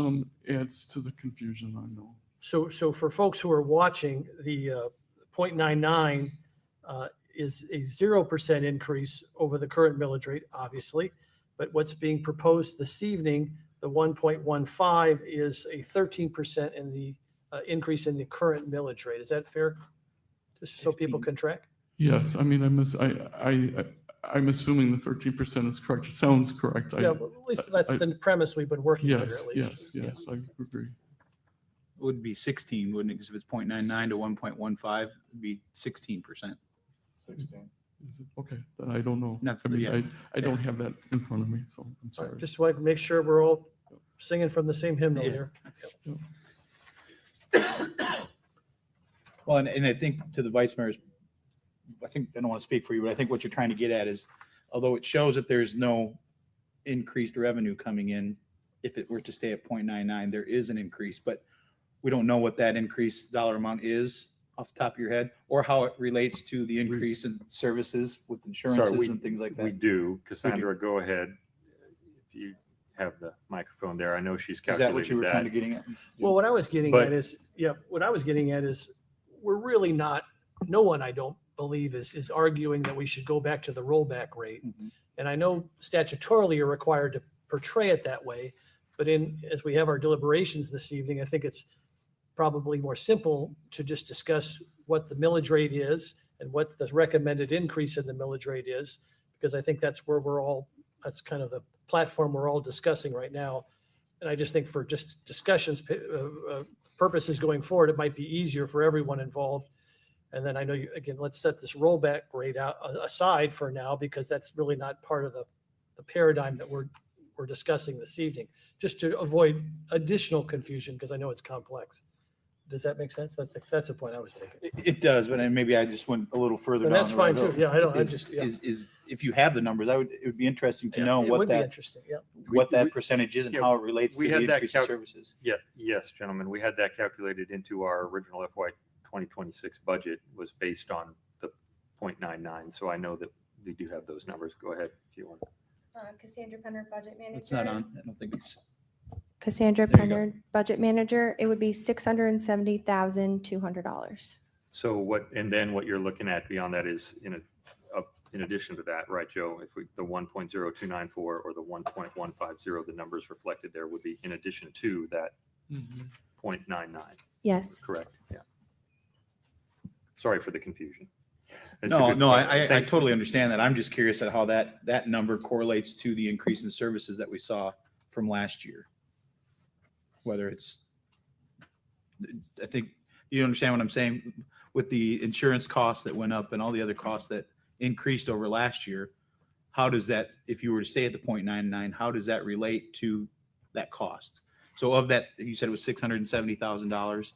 adds to the confusion, I know. So for folks who are watching, the 0.99 is a 0% increase over the current millage rate, obviously. But what's being proposed this evening, the 1.15 is a 13% in the increase in the current millage rate. Is that fair? Just so people 15. can track? Yes, I mean, I'm assuming the 13% is correct. It sounds correct. Yeah, well, at least that's the premise we've been working under at least. Yes, I agree. It would be 16, wouldn't it? Because if it's 0.99 to 1.15, it'd be 16%. 16. Is it? Okay, then I don't know. Not- I mean, yeah. I don't have that in front of me, so I'm All right, sorry. just wanted to make sure we're all singing from the same hymnal Yeah. here. Well, and I think to the vice mayor's, I don't want to speak for you, but I think what you're trying to get at is, although it shows that there's no increased revenue coming in, if it were to stay at 0.99, there is an increase, but we don't know what that increased dollar amount is off the top of your head, or how it relates to the increase in services with insurances and things like We that. do. Cassandra, go ahead. If you have the microphone there, I know she's Is that what you calculated were kind that. of getting at? Well, what I was getting But- at is, what I was getting at is, we're really not, no one, I don't believe, is arguing that we should go back to the rollback rate. Mhm. And I know statutorily you're required to portray it that way, but as we have our deliberations this evening, I think it's probably more simple to just discuss what the millage rate is and what the recommended increase in the millage rate is, because I think that's where that's kind of the platform we're all discussing right now. And I just think for just discussions purposes going forward, it might be easier for everyone involved. And then I know again, let's set this rollback rate aside for now, because that's really not part of the paradigm that we're discussing this evening, just to avoid additional confusion, because I know it's complex. Does that make sense? That's the point I was making. It does, but maybe I just went a little further And down. that's the fine rabbit too. hole. Yeah, I don't, I Is- just, yeah. Is, if you have the numbers, it would be interesting to Yeah, know it what would be that, interesting. Yeah. what that We- percentage is and yeah, how it relates to we the had that increase in services. Yes, gentlemen, we had that calculated into our original FY 2026 budget, was based on the 0.99. So I know that we do have those numbers. Go ahead if you want. Cassandra Penner, budget manager. It's not on. I don't think it's. Cassandra There you go. Penner, budget manager. It would be $670,200. So what, and then what you're looking at beyond that is in addition to that, right, Joe? If we, the 1.0294 or the 1.150, the numbers reflected there would be in addition to that 0.99, Yes. correct? Yeah. Sorry for the confusion. It's a No, good no, question. I Thank you. totally understand that. I'm just curious at how that number correlates to the increase in services that we saw from last year. Whether it's, I think you understand what I'm saying with the insurance costs that went up and all the other costs that increased over last year. How does that, if you were to stay at the 0.99, how does that relate to that cost? So of that, you said it was $670,000.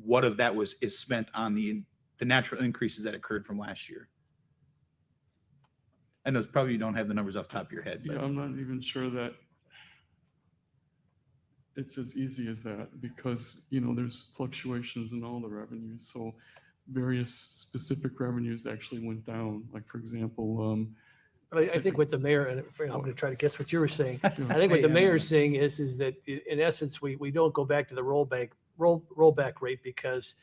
What of that is spent on the natural increases that occurred from last year? I know it's probably you don't have the numbers off the top of your head, Yeah, but I'm not even sure that it's as easy as that because, there's fluctuations in all the revenues. So various specific revenues actually went down. Like, for example, But I think what the mayor, and I'm going to try to guess what you were saying. I think Hey, what the I mayor's know. saying is that in essence, we don't go back to the rollback rate because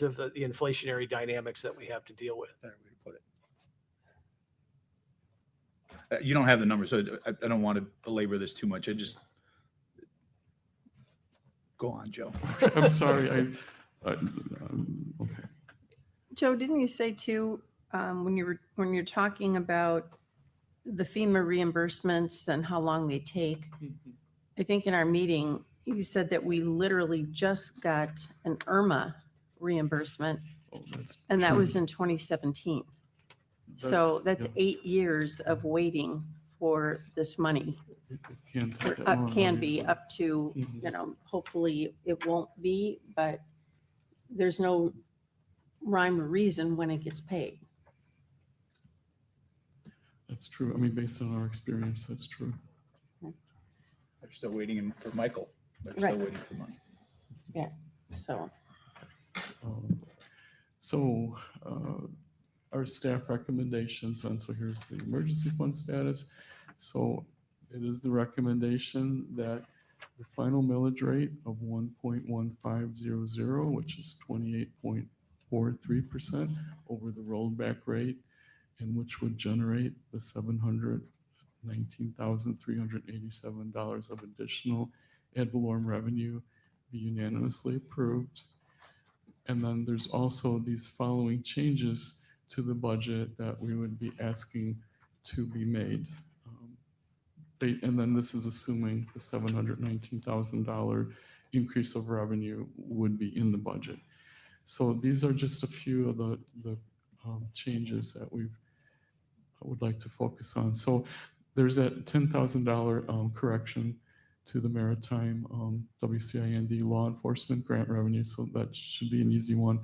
of the inflationary dynamics that we have to deal with. better way to put it. You don't have the numbers, so I don't want to belabor this too much. I just go on, Joe. I'm sorry, okay. Joe, didn't you say too, when you're talking about the FEMA reimbursements and how long they take, I think in our meeting, you said that we literally just got an Irma reimbursement, Oh, that's and that true. was in 2017. So that's yeah, 8 years of waiting for this money. it can take Or that long, can be obviously. up to, Mhm. hopefully it won't be, but there's no rhyme or reason when it gets paid. That's true. I mean, based on our experience, that's true. They're still waiting for Michael. They're Right. still waiting for money. So, So our staff recommendations, and so here's the emergency fund status. So it is the recommendation that the final millage rate of 1.1500, which is 28.43% over the rollback rate, and which would generate the $719,387 of additional ad valorem revenue, be unanimously approved. And then there's also these following changes to the budget that we would be asking to be made. And then this is assuming the $719,000 increase of revenue would be in the budget. So these are just a few of the changes that I would like to focus on. So there's that $10,000 correction to the maritime WCIND law enforcement grant revenue. So that should be an easy one.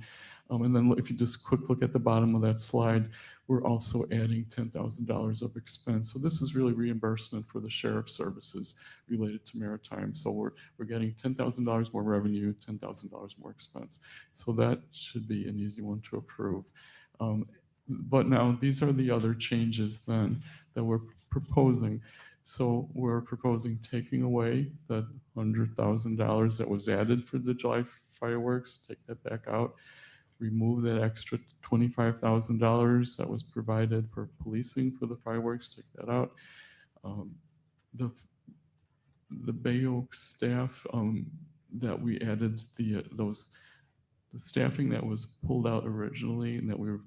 And then if you just quick look at the bottom of that slide, we're also adding $10,000 of expense. So this is really reimbursement for the sheriff's services related to maritime. So we're getting $10,000 more revenue, $10,000 more expense. So that should be an easy one to approve. But now these are the other changes then that we're proposing. So we're proposing taking away the $100,000 that was added for the July fireworks, take that back out, remove that extra $25,000 that was provided for policing for the fireworks, take that out. The Bay Oak staff that we added the staffing that was pulled out originally and that we were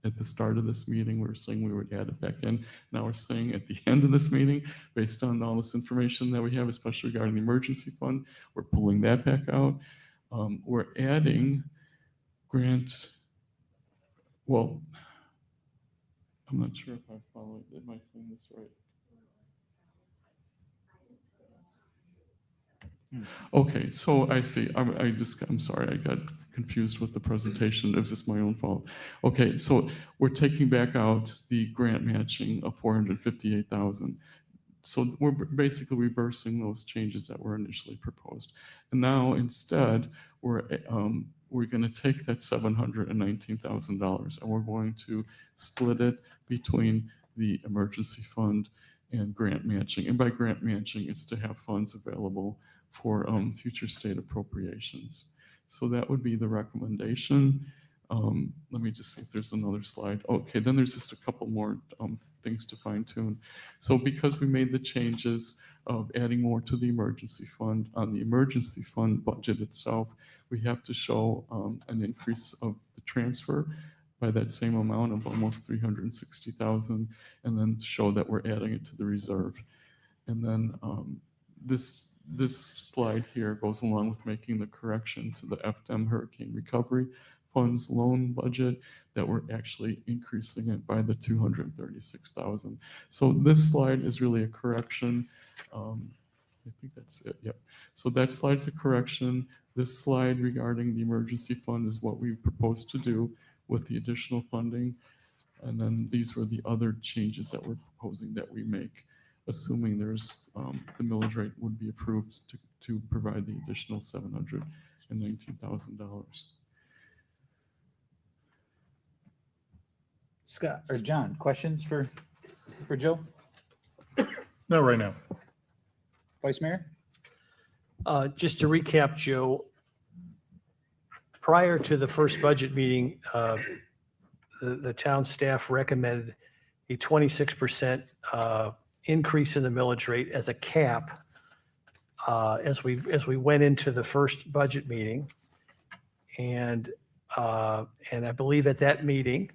at the start of this meeting, we were saying we would add it back in. Now we're saying at the end of this meeting, based on all this information that we have, especially regarding the emergency fund, we're pulling that back out. We're adding grant, well, I'm not sure if I followed, am I saying this right? Okay, so I see. I'm sorry, I got confused with the presentation. It was just my own fault. Okay, so we're taking back out the grant matching of $458,000. So we're basically reversing those changes that were initially proposed. And now instead, we're we're going to take that $719,000 and we're going to split it between the emergency fund and grant matching. And by grant matching, it's to have funds available for future state appropriations. So that would be the recommendation. Let me just see if there's another slide. Okay, then there's just a couple more things to fine tune. So because we made the changes of adding more to the emergency fund, on the emergency fund budget itself, we have to show an increase of the transfer by that same amount of almost 360,000, and then show that we're adding it to the reserve. And then this slide here goes along with making the correction to the FDM Hurricane Recovery Funds loan budget, that we're actually increasing it by the 236,000. So this slide is really a correction. I think that's it. Yep. So that slide's a correction. This slide regarding the emergency fund is what we propose to do with the additional funding. And then these were the other changes that we're proposing that we make, assuming there's the millage rate would be approved to provide the additional $719,000. Scott or John, questions for Joe? No, right now. Vice Mayor? Just to recap, Joe, prior to the first budget meeting, the town staff recommended a 26% increase in the millage rate as a cap as we went into the first budget meeting. And I believe at that meeting,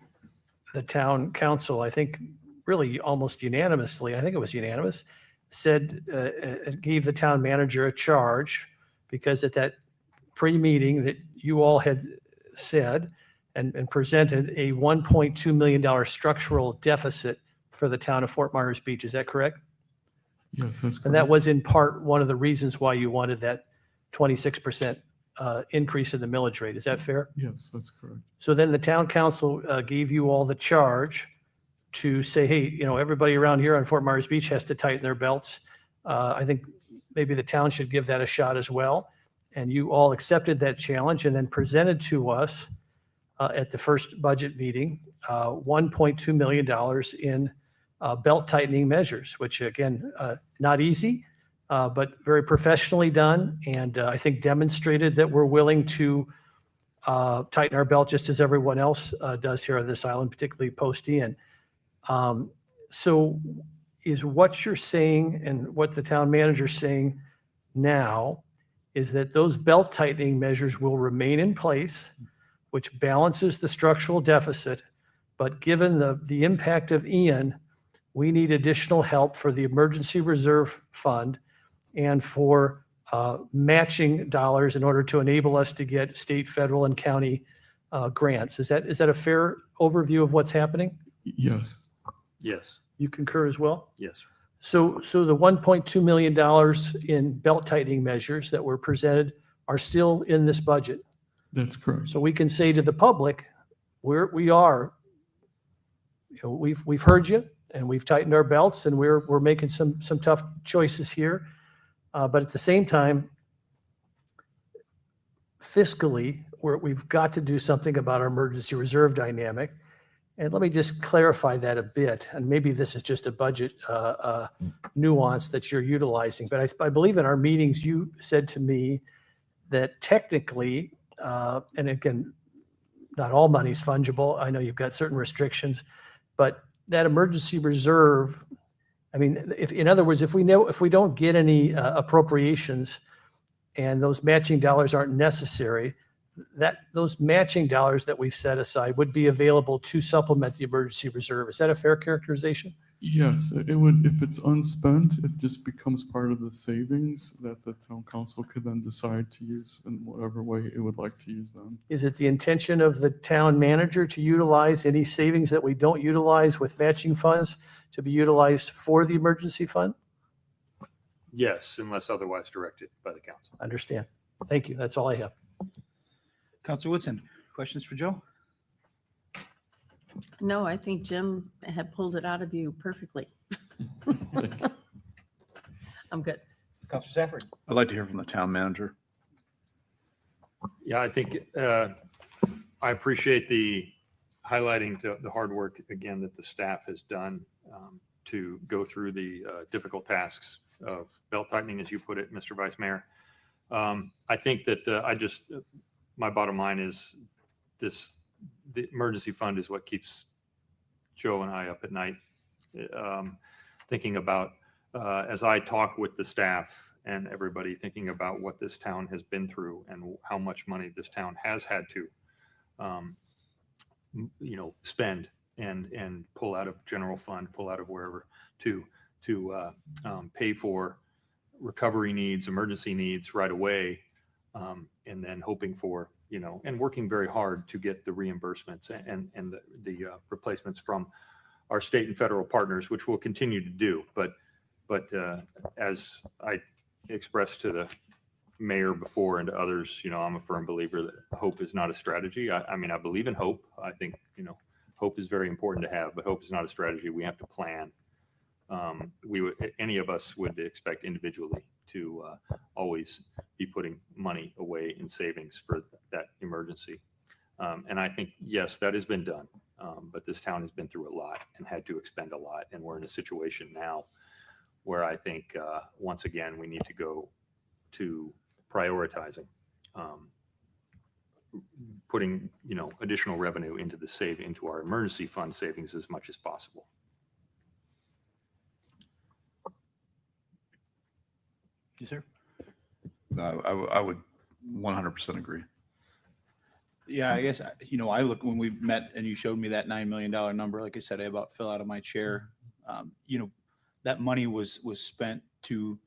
the town council, I think really almost unanimously, I think it was unanimous, said, gave the town manager a charge, because at that pre-meeting that you all had said and presented a $1.2 million structural deficit for the town of Fort Myers Beach. Is that correct? Yes, that's correct. And that was in part one of the reasons why you wanted that 26% increase in the millage rate. Is that fair? Yes, that's correct. So then the town council gave you all the charge to say, hey, everybody around here on Fort Myers Beach has to tighten their belts. I think maybe the town should give that a shot as well. And you all accepted that challenge and then presented to us at the first budget meeting $1.2 million in belt tightening measures, which again, not easy, but very professionally done. And I think demonstrated that we're willing to tighten our belt just as everyone else does here on this island, particularly post-Ian. So is what you're saying and what the town manager's saying now is that those belt tightening measures will remain in place, which balances the structural deficit, but given the impact of Ian, we need additional help for the emergency reserve fund and for matching dollars in order to enable us to get state, federal, and county grants. Is that a fair overview of what's happening? Yes. Yes, You concur as well? yes. So the $1.2 million in belt tightening measures that were presented are still in this budget. That's correct. So we can say to the public, we've heard you and we've tightened our belts and we're making some tough choices here. But at the same time, fiscally, we've got to do something about our emergency reserve dynamic. And let me just clarify that a bit. And maybe this is just a budget nuance that you're utilizing. But I believe in our meetings, you said to me that technically, and again, not all money is fungible. I know you've got certain restrictions, but that emergency reserve, I mean, in other words, if we don't get any appropriations and those matching dollars aren't necessary, those matching dollars that we've set aside would be available to supplement the emergency reserve. Is that a fair characterization? Yes, it would. If it's unspent, it just becomes part of the savings that the town council could then decide to use in whatever way it would like to use them. Is it the intention of the town manager to utilize any savings that we don't utilize with matching funds to be utilized for the emergency fund? Yes, unless otherwise directed by the council. Understand. Thank you. That's all I have. Counselor Woodson, questions for Joe? No, I think Jim had pulled it out of you perfectly. I'm good. Counselor Safford? I'd like to hear from the town manager. Yeah, I think I appreciate the highlighting the hard work again that the staff has done to go through the difficult tasks of belt tightening, as you put it, Mr. Vice Mayor. I think that my bottom line is the emergency fund is what keeps Joe and I up at night, thinking about as I talk with the staff and everybody, thinking about what this town has been through and how much money this town has had to, spend and pull out of general fund, pull out of wherever to pay for recovery needs, emergency needs right away, and then hoping for, and working very hard to get the reimbursements and the replacements from our state and federal partners, which we'll continue to do. But as I expressed to the mayor before and to others, I'm a firm believer that hope is not a strategy. I mean, I believe in hope. I think, hope is very important to have, but hope is not a strategy. We have to plan. Any of us would expect individually to always be putting money away in savings for that emergency. And I think, yes, that has been done. But this town has been through a lot and had to expend a lot. And we're in a situation now where I think, once again, we need to go to prioritizing, putting, additional revenue into our emergency fund savings as much as possible. Yes, sir. I would 100% agree. Yeah, I guess, I look, when we met and you showed me that $9 million number, like I said, I about fell out of my chair. That money was spent to,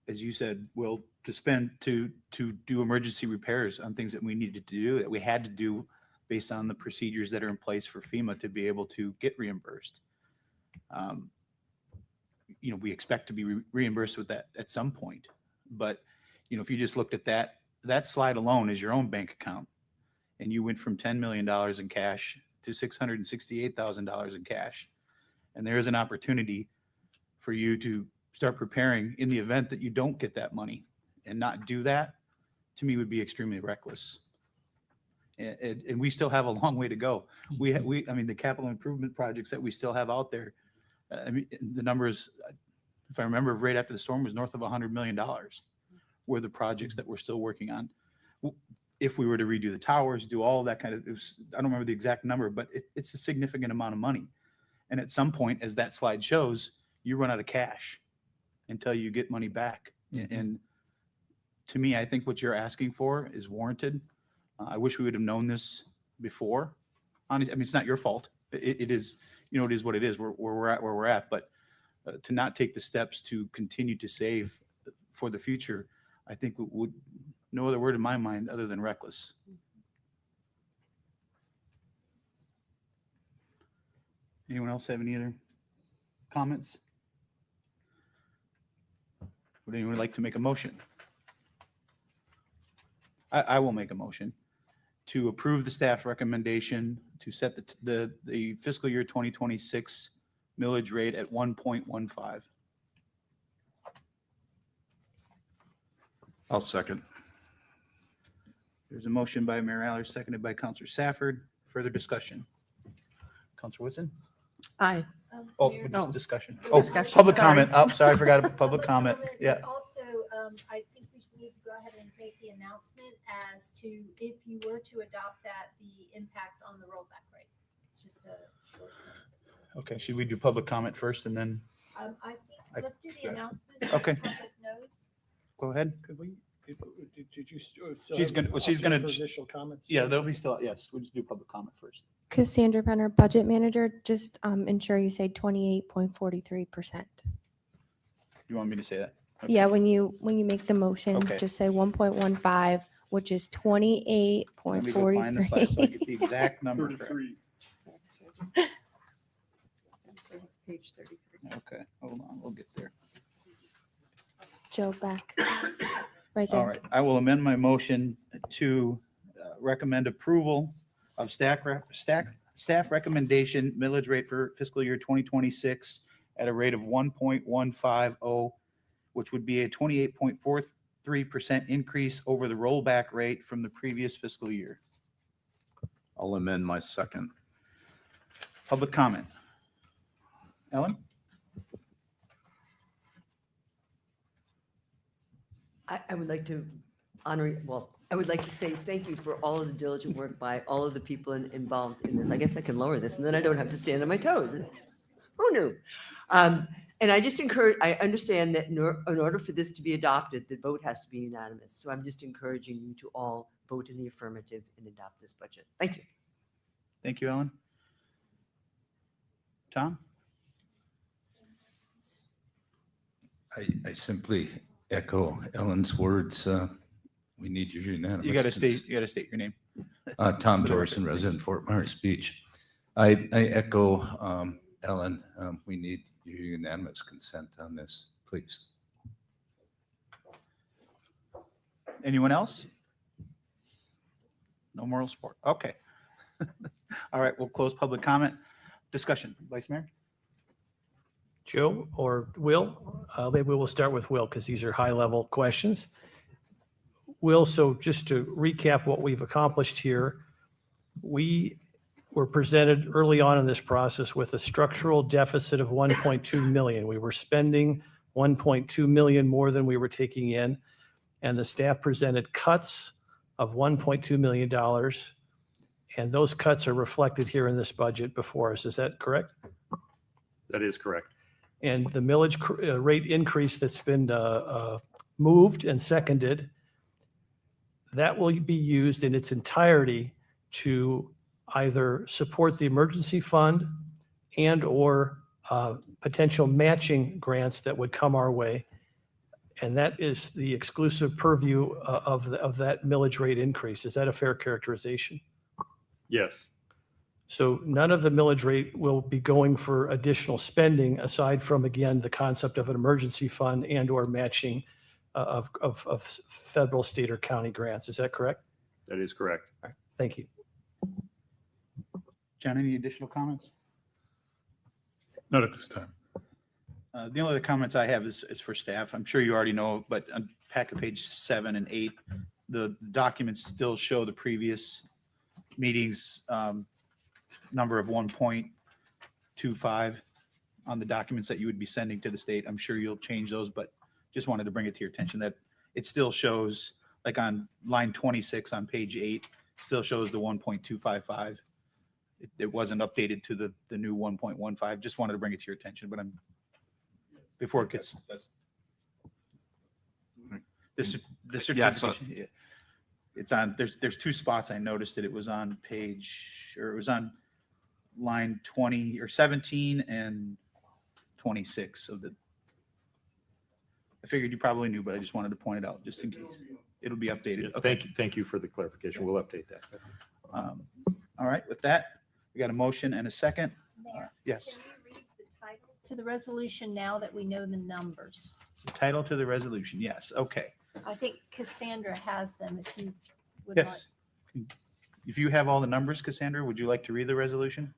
as you said, Will, to spend to do emergency repairs on things that we needed to do, that we had to do based on the procedures that are in place for FEMA to be able to get reimbursed. We expect to be reimbursed with that at some point. But, if you just looked at that slide alone is your own bank account, and you went from $10 million in cash to $668,000 in cash. And there is an opportunity for you to start preparing in the event that you don't get that money, and not do that, to me, would be extremely reckless. And we still have a long way to go. The capital improvement projects that we still have out there, the numbers, if I remember, right after the storm was north of $100 million were the projects that we're still working on. If we were to redo the towers, do all of that kind of, I don't remember the exact number, but it's a significant amount of money. And at some point, as that slide shows, you run out of cash until you get money back. And to me, I think what you're asking for is warranted. I wish we would have known this before. Honestly, it's not your fault. It is, it is what it is. We're at where we're at. But to not take the steps to continue to save for the future, I think would, no other word in my mind other than reckless. Anyone else have any other comments? Would anyone like to make a motion? I will make a motion to approve the staff recommendation to set the fiscal year 2026 millage rate at 1.15. I'll second. There's a motion by Mayor Allers, seconded by Counselor Safford. Further discussion. Counselor Whitson? Aye. Oh, Mayor, just Oh. discussion. For Oh, discussion, public sorry. comment. Oh, sorry, I forgot about public comment. Yeah. Also, I think we should need to go ahead and make the announcement as to if you were to adopt that, the impact on the rollback rate. Just a short thing. Okay, should we do public comment first and then I think, I- let's do the announcement. so Okay. the public knows. go ahead? Could we, did you? She's gonna- well, she's gonna- Initial comments? Yeah, there'll be still, yes, we'll just do public comment first. Cassandra Penner, Budget Manager, just ensure you say 28.43%. You want me to say that? Okay. Yeah, when you make the motion, Okay. just say 1.15, which is Let me go find the slide so I get the 28.43. exact number. correct. 33. Page 33. Okay, hold on, we'll get there. Joe back, right there. All right, I will amend my motion to recommend approval of staff recommendation millage rate for fiscal year 2026 at a rate of 1.150, which would be a 28.43% 3% increase over the rollback rate from the previous fiscal year. I'll amend my second. Public comment. Ellen? I would like to honor, well, I would like to say thank you for all of the diligent work by all of the people involved in this. I guess I can lower this and then I don't have to stand on my toes. Who knew? And I just I understand that in order for this to be adopted, the vote has to be unanimous. So I'm just encouraging you to all vote in the affirmative and adopt this budget. Thank you. Thank you, Ellen. Tom? I simply echo Ellen's words. We need your unanimous. You got to state your name. Tom For the Torson, record, resident please. Fort Myers Beach. I echo Ellen. We need your unanimous consent on this, please. Anyone else? No moral support. Okay. All right, we'll close public comment. Discussion, Vice Mayor? Joe or Will? Maybe we'll start with Will because these are high-level questions. Will, so just to recap what we've accomplished here, we were presented early on in this process with a structural deficit of 1.2 million. We were spending 1.2 million more than we were taking in, and the staff presented cuts of $1.2 million, and those cuts are reflected here in this budget before us. Is that correct? That is correct. And the millage rate increase that's been moved and seconded, that will be used in its entirety to either support the emergency fund and or potential matching grants that would come our way. And that is the exclusive purview of that millage rate increase. Is that a fair characterization? Yes. So none of the millage rate will be going for additional spending aside from, again, the concept of an emergency fund and or matching of federal, state, or county grants. Is that correct? That is correct. All right. Thank you. John, any additional comments? Not at this time. The only other comments I have is for staff. I'm sure you already know, but on packet page 7 and 8, the documents still show the previous meetings number of 1.25 on the documents that you would be sending to the state. I'm sure you'll change those, but just wanted to bring it to your attention that it still shows, like on line 26 on page 8, still shows the 1.255. It wasn't updated to the new 1.15. Just wanted to bring it to your attention, but before it gets this certification. Yeah, it's on. There's two spots. I noticed that it was on page, or it was on line 20 or 17 and 26 of the. I figured you probably knew, but I just wanted to point it out just in case. It'll be updated. Okay. Thank you for the clarification. We'll update that. All right. With that, we got a motion and a second. Yes. Can you read the title to the resolution now that we know the numbers? The title to the resolution. Yes. Okay. I think Cassandra has them if you would like. Yes. If you have all the numbers, Cassandra, would you like to read the resolution?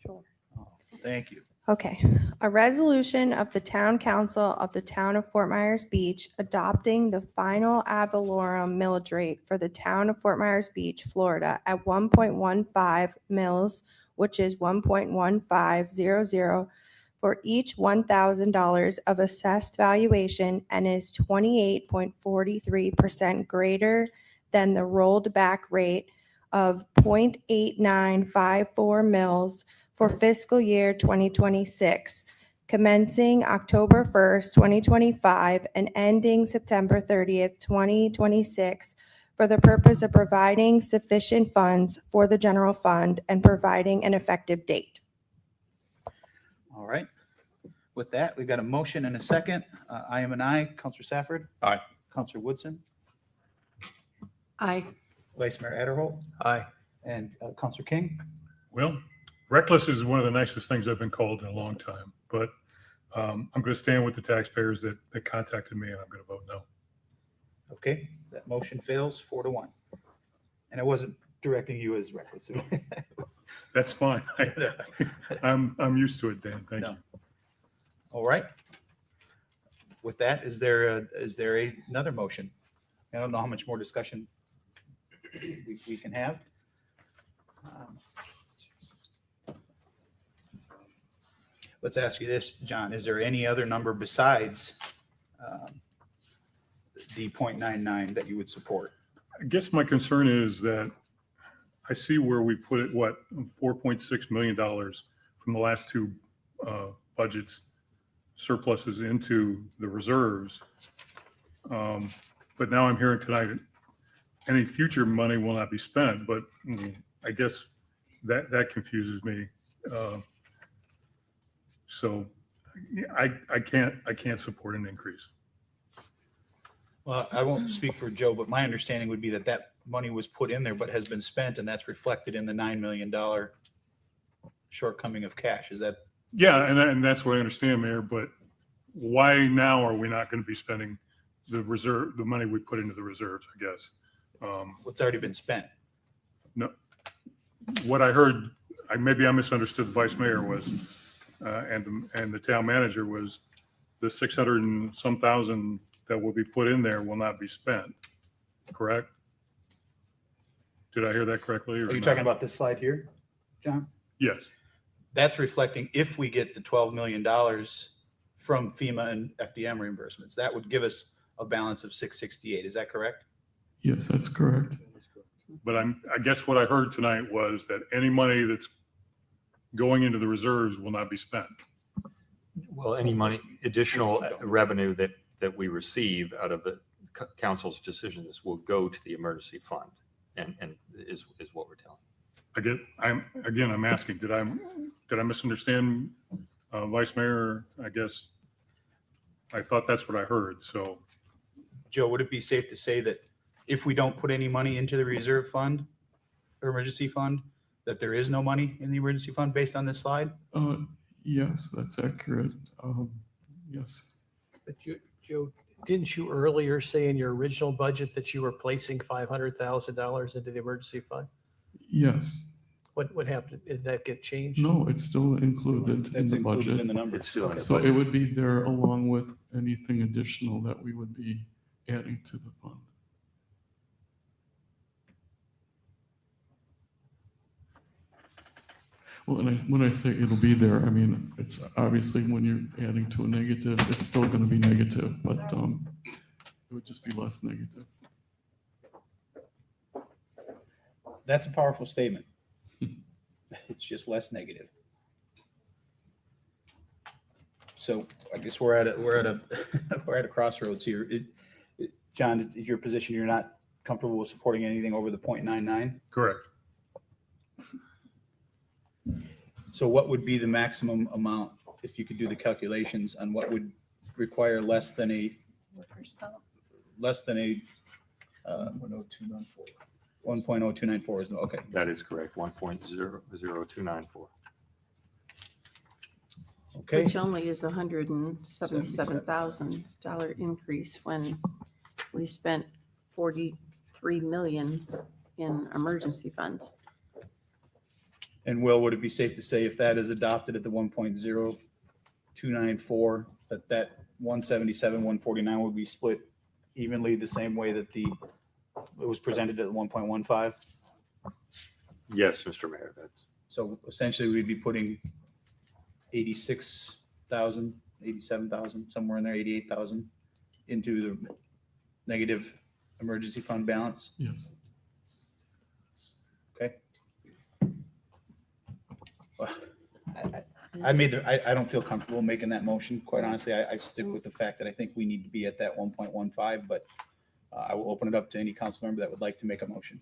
Sure. Oh, thank you. Okay. A resolution of the Town Council of the Town of Fort Myers Beach adopting the final ad valorem millage rate for the Town of Fort Myers Beach, Florida at 1.15 mils, which is 1.1500 for each $1,000 of assessed valuation and is 28.43% greater than the rolled back rate of 0.8954 mils for fiscal year 2026, commencing October 1st, 2025, and ending September 30th, 2026, for the purpose of providing sufficient funds for the general fund and providing an effective date. All right. With that, we've got a motion and a second. I am an aye. Counselor Safford? Aye. Counselor Woodson? Aye. Vice Mayor Adderholt? Aye. And Counselor King? Well, reckless is one of the nicest things I've been called in a long time, but I'm going to stand with the taxpayers that contacted me, and I'm going to vote no. Okay, that motion fails 4-1. And I wasn't directing you as reckless. That's fine. I'm used to it, Dan. Thank No. you. All right. With that, is there another motion? I don't know how much more discussion we can have. Let's ask you this, John, is there any other number besides the 0.99 that you would support? I guess my concern is that I see where we put it, what, $4.6 million from the last two budgets surpluses into the reserves. But now I'm hearing tonight, any future money will not be spent, but I guess that confuses me. So I can't support an increase. Well, I won't speak for Joe, but my understanding would be that that money was put in there but has been spent, and that's reflected in the $9 million shortcoming of cash. Is that? Yeah, and that's what I understand, Mayor, but why now are we not going to be spending the money we put into the reserves, I guess? What's already been spent? No, what I heard, maybe I misunderstood the vice mayor was, and the town manager was, the 600 and some thousand that will be put in there will not be spent, correct? Did I hear that correctly? Are you talking about this slide here, John? Yes, That's reflecting if we get the $12 million from FEMA and FDM reimbursements. That would give us a balance of 668. Is that correct? Yes, that's correct. but I guess what I heard tonight was that any money that's going into the reserves will not be spent. Well, any money, additional revenue that we receive out of the council's decisions will go to the emergency fund and is what we're telling. I'm asking, did I misunderstand, Vice Mayor? I guess I thought that's what I heard. So Joe, would it be safe to say that if we don't put any money into the reserve fund or emergency fund, that there is no money in the emergency fund based on this slide? Yes, that's accurate. Yes. But Joe, didn't you earlier say in your original budget that you were placing $500,000 into the emergency fund? Yes. What happened? Did that get changed? No, it's still included in That's the included budget. in the numbers. It's still in the So it would be there along with anything additional that we would be adding to the fund. Well, and when I say it'll be there, I mean, it's obviously when you're adding to a negative, it's still going to be negative, but it would just be less negative. That's a powerful statement. It's just less negative. So I guess we're at a crossroads here. John, is your position you're not comfortable with supporting anything over the 0.99? correct. So what would be the maximum amount if you could do the calculations on what would require less than a Workers' comp. 1.0294 is okay. That is correct, 1.00294. Okay. Which only is $177,000 increase when we spent 43 million in emergency funds. And Will, would it be safe to say if that is adopted at the 1.0294, that 177, 149 would be split evenly the same way that it was presented at 1.15? Yes, Mr. Mayor, that's So essentially we'd be putting 86,000, 87,000, somewhere in there, 88,000 into the negative emergency fund balance. Yes. Okay. Well, I don't feel comfortable making that motion. Quite honestly, I stick with the fact that I think we need to be at that 1.15, but I will open it up to any council member that would like to make a motion.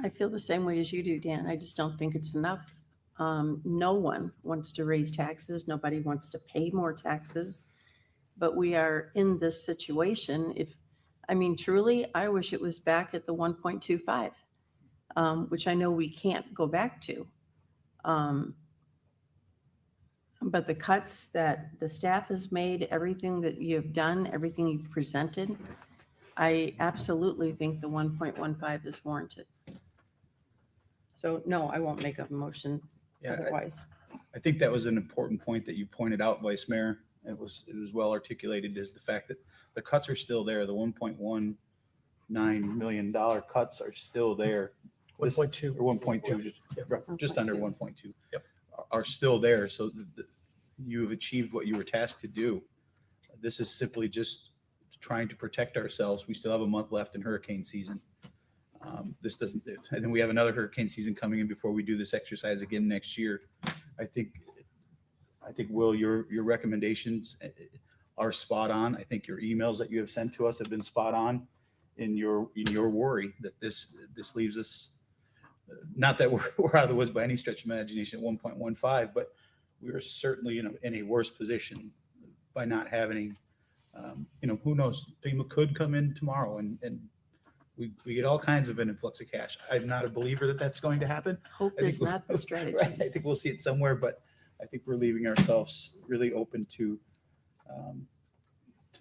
I feel the same way as you do, Dan. I just don't think it's enough. No one wants to raise taxes. Nobody wants to pay more taxes. But we are in this situation. Truly, I wish it was back at the 1.25, which I know we can't go back to. But the cuts that the staff has made, everything that you've done, everything you've presented, I absolutely think the 1.15 is warranted. So no, I won't make a motion otherwise. I think that was an important point that you pointed out, Vice Mayor. It was well articulated, is the fact that the cuts are still there. The 1.1 million cuts are still there. This- 1.2. Or 1.2, just under 1.2. 1.2. Yep. Are still there. So you've achieved what you were tasked to do. This is simply just trying to protect ourselves. We still have a month left in hurricane season. This doesn't, and then we have another hurricane season coming in before we do this exercise again next year. I think, Will, your recommendations are spot on. I think your emails that you have sent to us have been spot on in your worry that this leaves us, not that we're out of the woods by any stretch of imagination at 1.15, but we are certainly in a worse position by not having, who knows, FEMA could come in tomorrow and we get all kinds of an influx of cash. I'm not a believer that that's going to happen. Hope I think is not the strategy. Right. I think we'll see it somewhere, but I think we're leaving ourselves really open to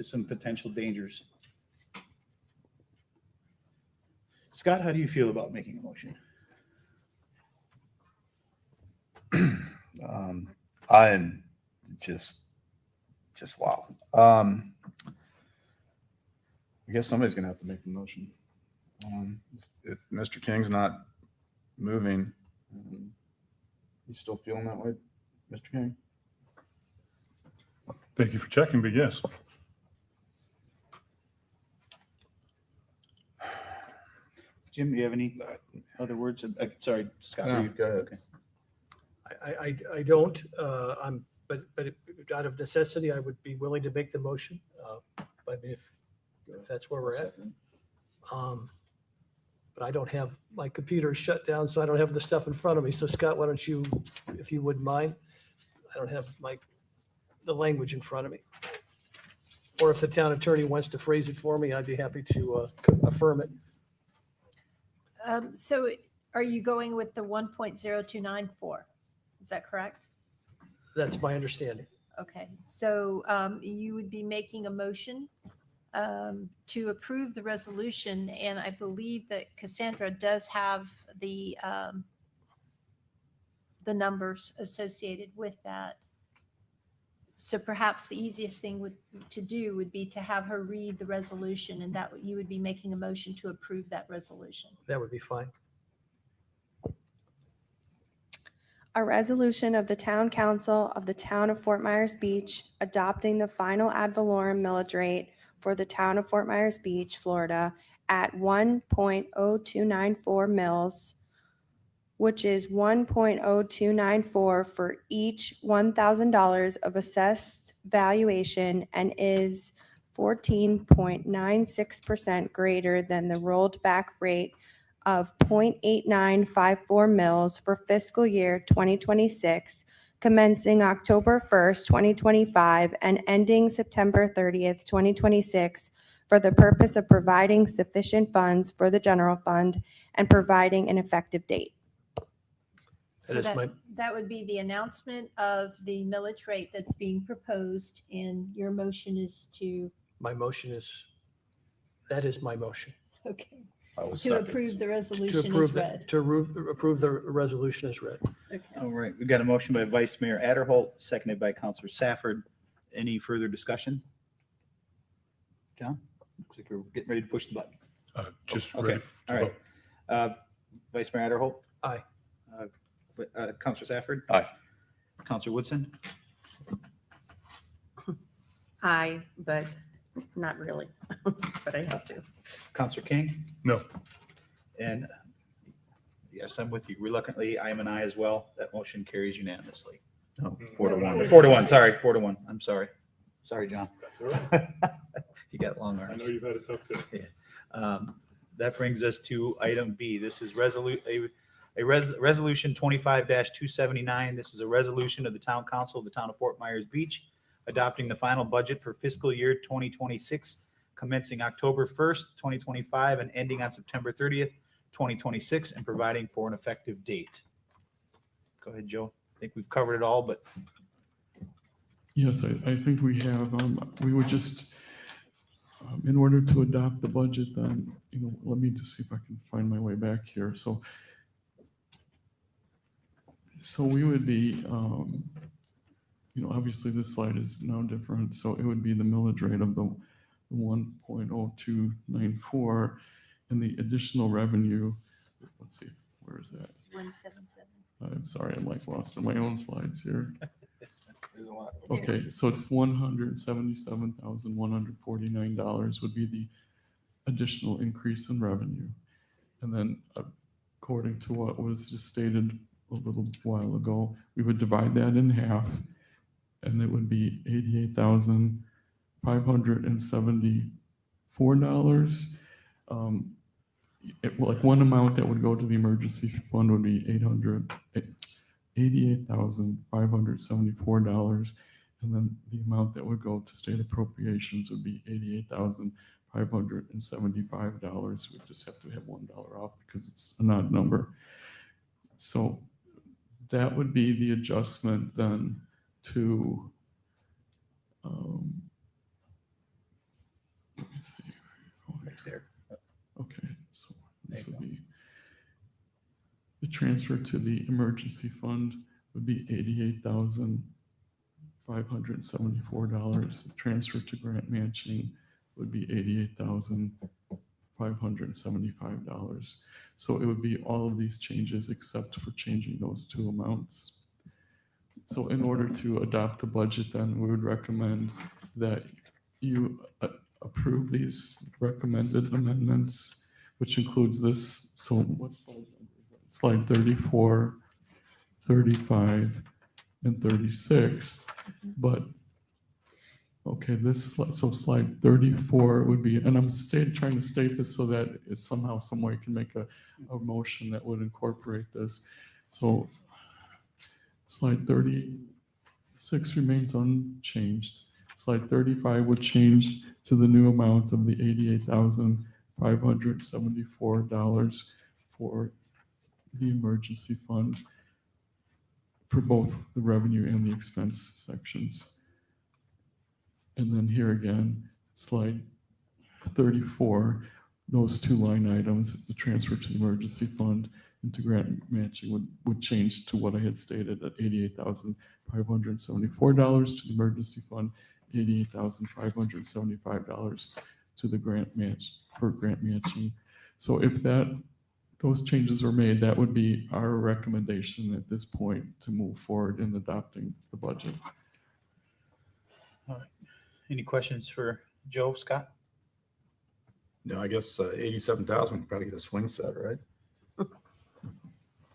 some potential dangers. Scott, how do you feel about making a motion? I'm just wow. I guess somebody's gonna have to make the motion. If Mr. King's not moving, you still feeling that way, Mr. King? Thank you for checking, but yes. Jim, do you have any other words? Sorry, Scott. No, you go ahead. Okay. I don't, but out of necessity, I would be willing to make the motion. I mean, if that's where we're at. But I don't have, my computer is shut down, so I don't have the stuff in front of me. So Scott, why don't you, if you wouldn't mind? I don't have the language in front of me. Or if the town attorney wants to phrase it for me, I'd be happy to affirm it. So are you going with the 1.0294? Is that correct? That's my understanding. Okay, so you would be making a motion to approve the resolution, and I believe that Cassandra does have the numbers associated with that. So perhaps the easiest thing to do would be to have her read the resolution, and that you would be making a motion to approve that resolution. That would be fine. A resolution of the Town Council of the Town of Fort Myers Beach adopting the final ad valorem millage rate for the Town of Fort Myers Beach, Florida at 1.0294 mils, which is 1.0294 for each $1,000 of assessed valuation and is 14.96% greater than the rolled back rate of 0.8954 mils for fiscal year 2026, commencing October 1st, 2025, and ending September 30th, 2026, for the purpose of providing sufficient funds for the general fund and providing an effective date. So That is my- that would be the announcement of the millage rate that's being proposed, and your motion is to, My motion is, that is my motion. okay, I will to second. approve the To resolution as approve, read. approve the resolution as read. Okay. All right, we've got a motion by Vice Mayor Adderholt, seconded by Councilor Safford. Any further discussion? John? Looks like we're getting ready to push the button. Just Okay, ready to all right. vote. Vice Mayor Adderholt? Aye. Councilor Safford? Aye. Councilor Woodson? Aye, but not really, but I have to. Councilor King? No. And yes, I'm with you. Reluctantly, I am an aye as well. That motion carries unanimously. No, 4-1. 4-1, sorry, 4-1. I'm sorry. Sorry, John. That's all right. You got long I know arms. you've had a tough day. That brings us to item B. This is resolution 25-279. This is a resolution of the Town Council of the Town of Fort Myers Beach adopting the final budget for fiscal year 2026, commencing October 1st, 2025, and ending on September 30th, 2026, and providing for an effective date. Go ahead, Joe. I think we've covered it all, but Yes, I think we have. We would just, in order to adopt the budget, then, let me just see if I can find my way back here. So we would be, obviously this slide is now different. So it would be the millage rate of the 1.0294. And the additional revenue, let's see, where is that? 177. I'm sorry, I'm like lost in my own slides here. There's a lot. Okay, so it's $177,149 would be the additional increase in revenue. And then according to what was just stated a little while ago, we would divide that in half, and it would be $88,574. Like one amount that would go to the emergency fund would be $88,574, and then the amount that would go to state appropriations would be $88,575. We just have to have $1 off because it's an odd number. So that would be the adjustment then to, let me see. Right there. Okay, so this There you would be, the transfer to the emergency fund would be $88,574. The transfer to grant matching would be $88,575. So it would be all of these changes except for changing those two amounts. So in order to adopt the budget, then we would recommend that you approve these recommended amendments, which includes this. So what slide 34, 35, and 36. But okay, so slide 34 would be, and I'm trying to state this so that it's somehow, some way can make a motion that would incorporate this. So slide 36 remains unchanged. Slide 35 would change to the new amount of the $88,574 for the emergency fund for both the revenue and the expense sections. And then here again, slide 34, those two line items, the transfer to the emergency fund and to grant matching would change to what I had stated at $88,574 to the emergency fund, $88,575 to the grant match for grant matching. So if those changes were made, that would be our recommendation at this point to move forward in adopting the budget. Any questions for Joe, Scott? No, I guess 87,000 probably get a swing set, right?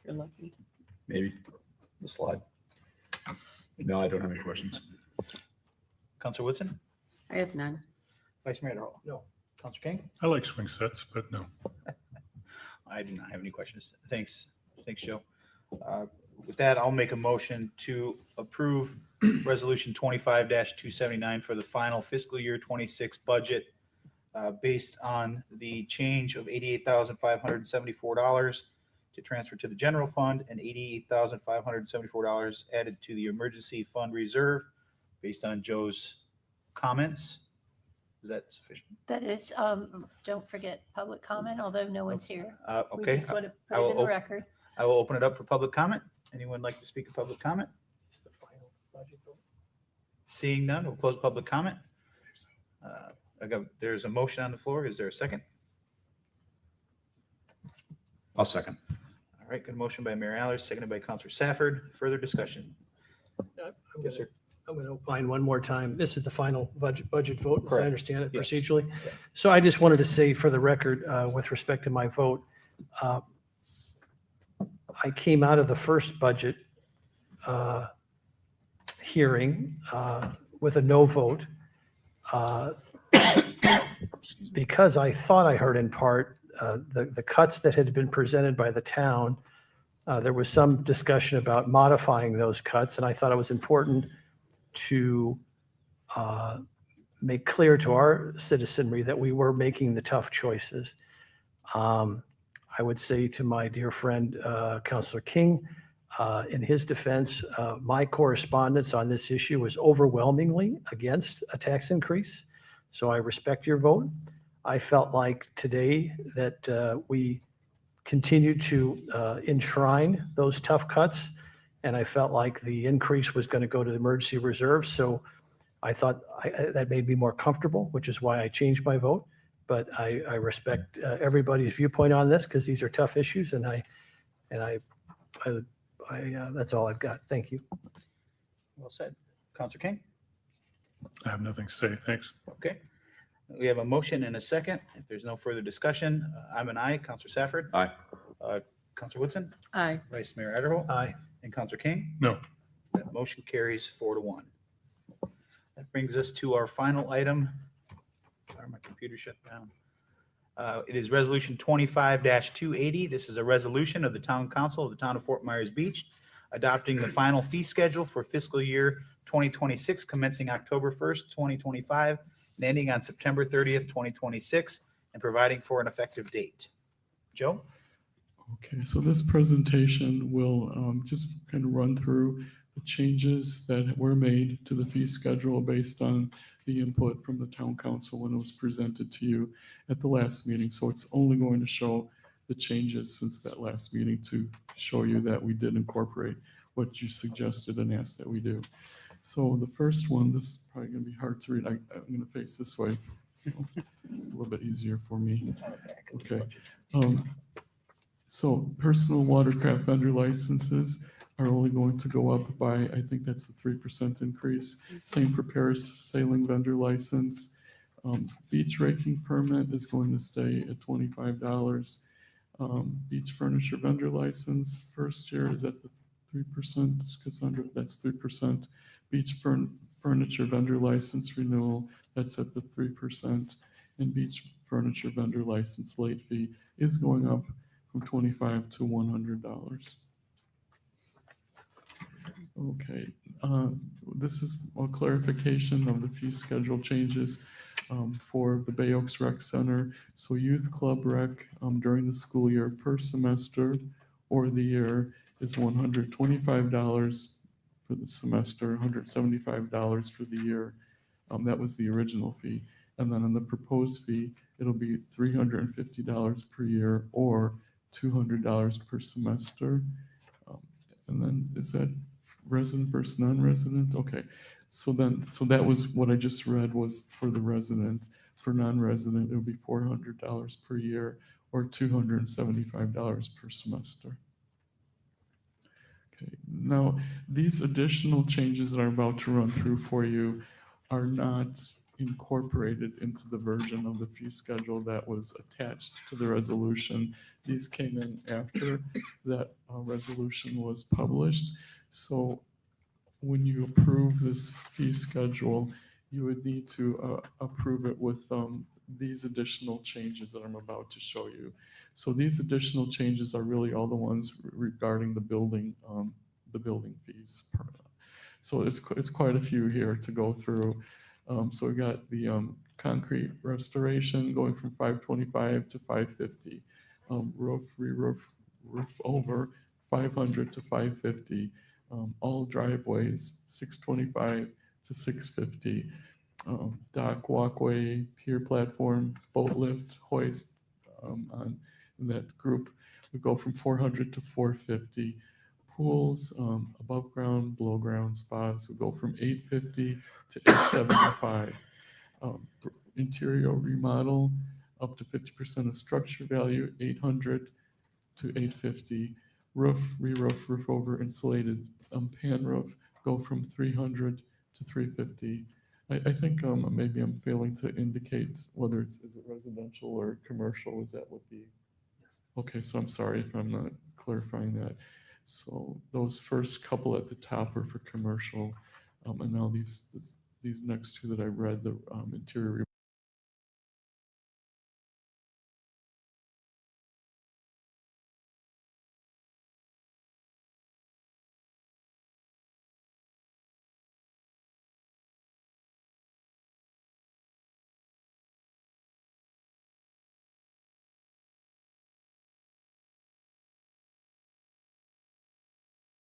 You're lucky. Maybe the slide. No, I don't have any questions. Counselor Woodson? I have none. Vice Mayor Hall? No. Counselor King? I like swing sets, but no. I do not have any questions. Thanks. Thanks, Joe. With that, I'll make a motion to approve Resolution 25-279 for the final fiscal year 26 budget based on the change of $88,574 to transfer to the general fund and $88,574 added to the emergency fund reserve based on Joe's comments. Is that sufficient? That is, don't forget public comment, although no one's here. We Okay. just want to I put will it in the op- record. I will open it up for public comment. Anyone like to speak in public comment? Is this the final budget vote? Seeing none, we'll close public comment. There's a motion on the floor. Is there a second? I'll second. All right, good motion by Mayor Allers, seconded by Counselor Safford. Further discussion? Yes, sir. I'm going to opine one more time. This is the final budget vote, as I Correct. understand it Yes. procedurally. So I just wanted to say for the record, with respect to my vote, I came out of the first budget hearing with a no vote because I thought I heard in part the cuts that had been presented by the town. There was some discussion about modifying those cuts, and I thought it was important to make clear to our citizenry that we were making the tough choices. I would say to my dear friend, Councilor King, in his defense, my correspondence on this issue was overwhelmingly against a tax increase. So I respect your vote. I felt like today that we continued to enshrine those tough cuts. And I felt like the increase was going to go to the emergency reserve. So I thought that made me more comfortable, which is why I changed my vote. but I respect everybody's viewpoint on this because these are tough issues, and that's all I've got. Thank you. Well said. Counselor King? I have nothing to say. Thanks. Okay. We have a motion and a second. If there's no further discussion, I'm an aye. Counselor Safford? Aye. Counselor Woodson? Aye. Vice Mayor Adderholt? Aye. And Counselor King? No. That motion carries 4-1. That brings us to our final item. Sorry, my computer shut down. It is Resolution 25-280. This is a resolution of the Town Council of the Town of Fort Myers Beach adopting the final fee schedule for fiscal year 2026 commencing October 1st, 2025 and ending on September 30th, 2026 and providing for an effective date. Joe? Okay, so this presentation will just kind of run through the changes that were made to the fee schedule based on the input from the town council when it was presented to you at the last meeting. So it's only going to show the changes since that last meeting to show you that we did incorporate what you suggested and asked that we do. So the first one, this is probably going to be hard to read. I'm going to face this way, so a little bit easier for me. It's on the back of the Okay. budget. So personal watercraft vendor licenses are only going to go up by, I think that's a 3% increase. Same for parasailing vendor license. Beach raking permit is going to stay at $25. Beach furniture vendor license, first year is at the 3%, Cassandra, that's 3%. Beach furniture vendor license renewal, that's at the 3%. And beach furniture vendor license late fee is going up from $25 to $100. Okay, this is a clarification of the fee schedule changes for the Bay Oaks Rec Center. So youth club rec during the school year per semester or the year is $125 for the semester, $175 for the year. That was the original fee. And then on the proposed fee, it'll be $350 per year or $200 per semester. And then is that resident versus non-resident? Okay. So that was what I just read was for the resident. For non-resident, it would be $400 per year or $275 per semester. Okay. Now, these additional changes that I'm about to run through for you are not incorporated into the version of the fee schedule that was attached to the resolution. These came in after that resolution was published. So when you approve this fee schedule, you would need to approve it with these additional changes that I'm about to show you. So these additional changes are really all the ones regarding the building fees. So it's quite a few here to go through. So we got the concrete restoration going from $525 to $550. Roof over $500 to $550. All driveways $625 to $650. Dock, walkway, pier platform, boat lift, hoist in that group we go from $400 to $450. Pools, above ground, below ground spas would go from $850 to $875. Interior remodel up to 50% of structure value, $800 to $850. Roof, re-roof, roof over, insulated pan roof go from $300 to $350. I think maybe I'm failing to indicate whether is it residential or commercial. Is that would be? Okay, so I'm sorry if I'm not clarifying that. So those first couple at the top are for commercial, and now these next two that I read, the interior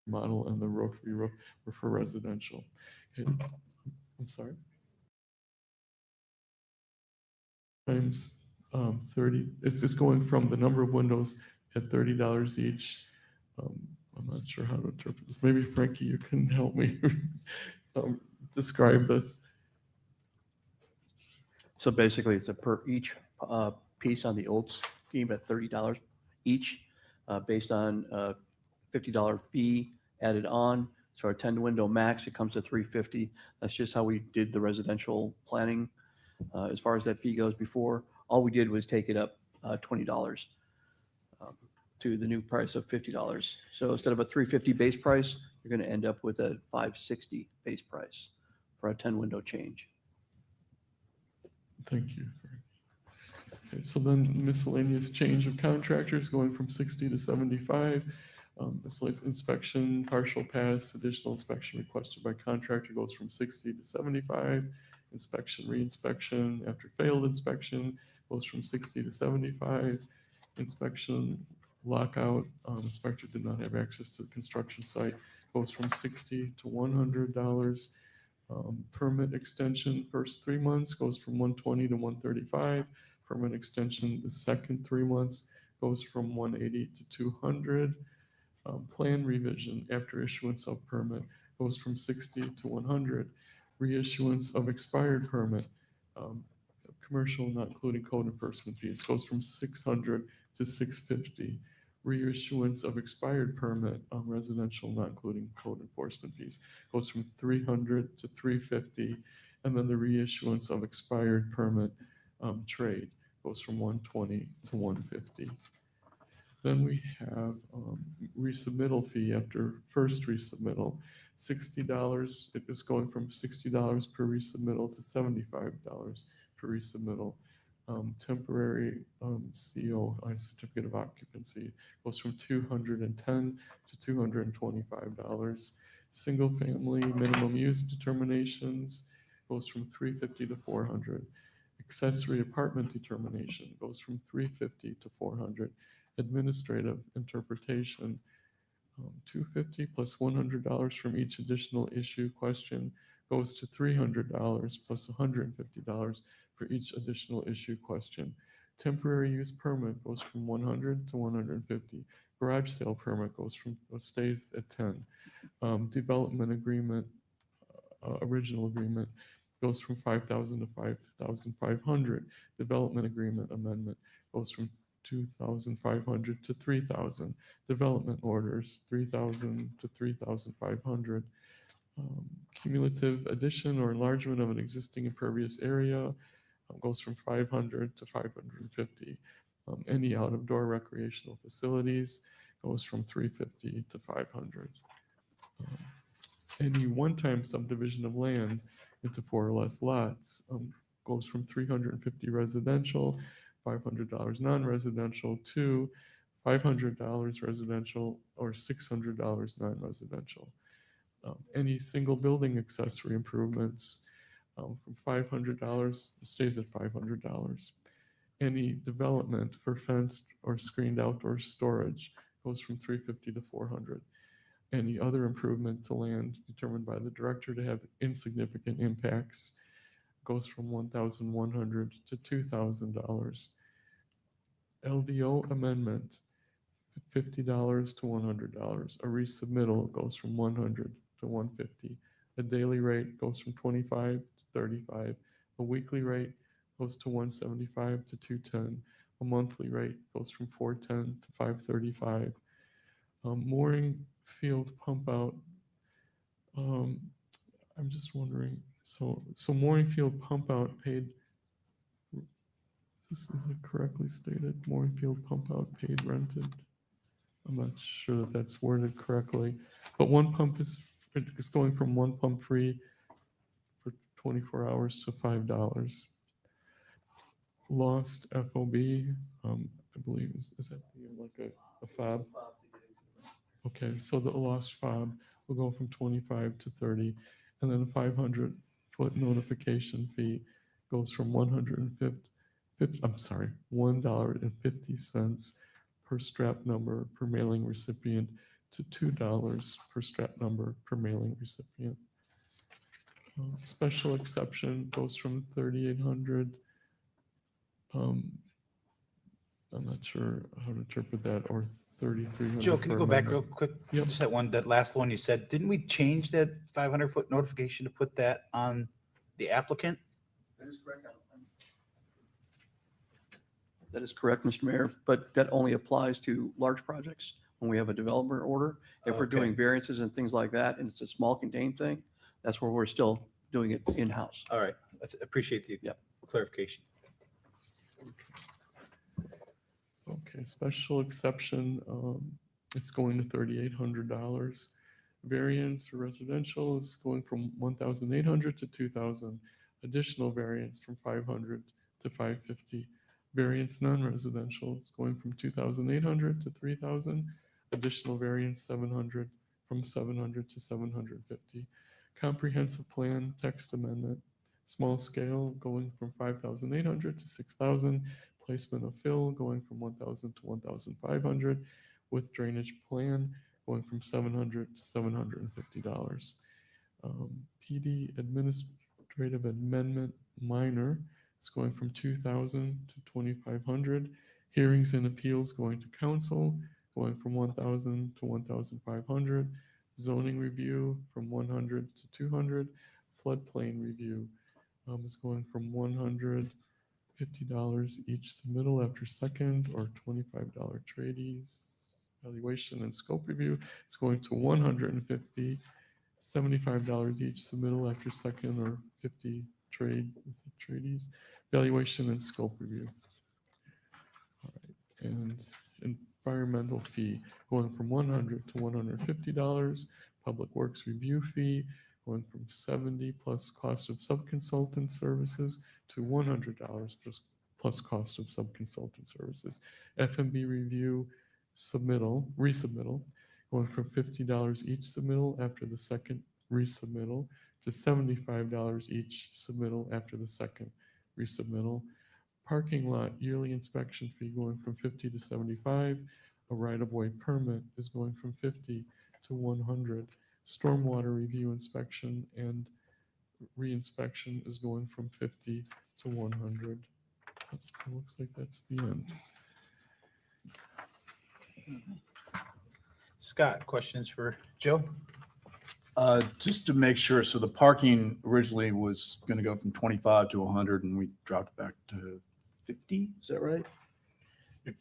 model and the roof re-roof were for residential. Okay. I'm sorry. Times 30. It's going from the number of windows at $30 each. I'm not sure how to interpret this. Maybe Frankie, you can help me describe this. So basically, it's a per each piece on the old scheme at $30 each, based on a $50 fee added on. So our 10 window max, it comes to $350. That's just how we did the residential planning. As far as that fee goes before, all we did was take it up $20 to the new price of $50. So instead of a $350 base price, you're going to end up with a $560 base price for a 10 window change. Thank you. Okay, so then miscellaneous change of contractors going from 60 to 75. Miscellaneous inspection, partial pass, additional inspection requested by contractor goes from 60 to 75. Inspection, reinspection after failed inspection goes from 60 to 75. Inspection, lockout, inspector did not have access to the construction site, goes from $60 to $100. Permit extension, first 3 months goes from $120 to $135. Permit extension, the second 3 months goes from $180 to $200. Plan revision after issuance of permit goes from $60 to $100. Reissuance of expired permit, commercial not including code enforcement fees, goes from $600 to $650. Reissuance of expired permit, residential not including code enforcement fees, goes from $300 to $350. And then the reissuance of expired permit, trade, goes from $120 to $150. Then we have resubmittal fee after first resubmittal, $60. It is going from $60 per resubmittal to $75 per resubmittal. Temporary CO, certificate of occupancy, goes from $210 to $225. Single family minimum use determinations goes from $350 to $400. Accessory apartment determination goes from $350 to $400. Administrative interpretation, $250 plus $100 from each additional issue question goes to $300 plus $150 for each additional issue question. Temporary use permit goes from $100 to $150. Garage sale permit stays at $10. Development agreement, original agreement goes from $5,000 to $5,500. Development agreement amendment goes from $2,500 to $3,000. Development orders, $3,000 to $3,500. Cumulative addition or enlargement of an existing impervious area goes from $500 to $550. Any out-of-door recreational facilities goes from $350 to $500. Any one-time subdivision of land into 4 or less lots goes from $350 residential, $500 non-residential to $500 residential or $600 non-residential. Any single building accessory improvements from $500 stays at $500. Any development for fenced or screened outdoor storage goes from $350 to $400. Any other improvement to land determined by the director to have insignificant impacts goes from $1,100 to $2,000. LDO amendment, $50 to $100. A resubmittal goes from $100 to $150. A daily rate goes from $25 to $35. A weekly rate goes to $175 to $210. A monthly rate goes from $410 to $535. Mooring field pump out. I'm just wondering. So mooring field pump out paid. This is it correctly stated. Mooring field pump out paid rented. I'm not sure that that's worded correctly, but one pump is going from one pump free for 24 hours to $5. Lost FOB, I believe is that like a fob? Okay, so the lost fob will go from 25 to 30, and then a 500-foot notification fee goes from $150. I'm sorry, $1.50 per strap number per mailing recipient to $2 per strap number per mailing recipient. Special exception goes from 3,800. I'm not sure how to interpret that, or 3,300. Joe, can you go back real quick? Yep. Just that last one you said, didn't we change that 500-foot notification to put that on the applicant? That is correct. That is correct, Mr. Mayor, but that only applies to large projects when we have a developer order. If we're Okay. doing variances and things like that, and it's a small contained thing, that's where we're still doing it in-house. All right. Appreciate the Yep. clarification. Okay, special exception, it's going to $3,800. Variance for residential is going from 1,800 to 2,000. Additional variance from 500 to 550. Variance non-residential is going from 2,800 to 3,000. Additional variance 700 from 700 to 750. Comprehensive plan text amendment, small scale going from 5,800 to 6,000. Placement of fill going from 1,000 to 1,500, with drainage plan going from $700 to $750. PD administrative amendment minor is going from 2,000 to 2,500. Hearings and appeals going to council going from 1,000 to 1,500. Zoning review from 100 to 200. Floodplain review is going from $150 each submittal after second, or $25 tradies. Valuation and scope review is going to $150, $75 each submittal after second, or 50 tradies. Valuation and scope review. All right. And environmental fee going from $100 to $150. Public works review fee going from $70 plus cost of sub-consultant services to $100 plus cost of sub-consultant services. FMB review resubmittal, going from $50 each submittal after the second resubmittal to $75 each submittal after the second resubmittal. Parking lot yearly inspection fee going from 50 to 75. A right-of-way permit is going from 50 to 100. Stormwater review inspection and reinspection is going from 50 to 100. It looks like that's the end. Scott, questions for Joe? Just to make sure, so the parking originally was going to go from 25 to 100 and we dropped it back to 50, is that right?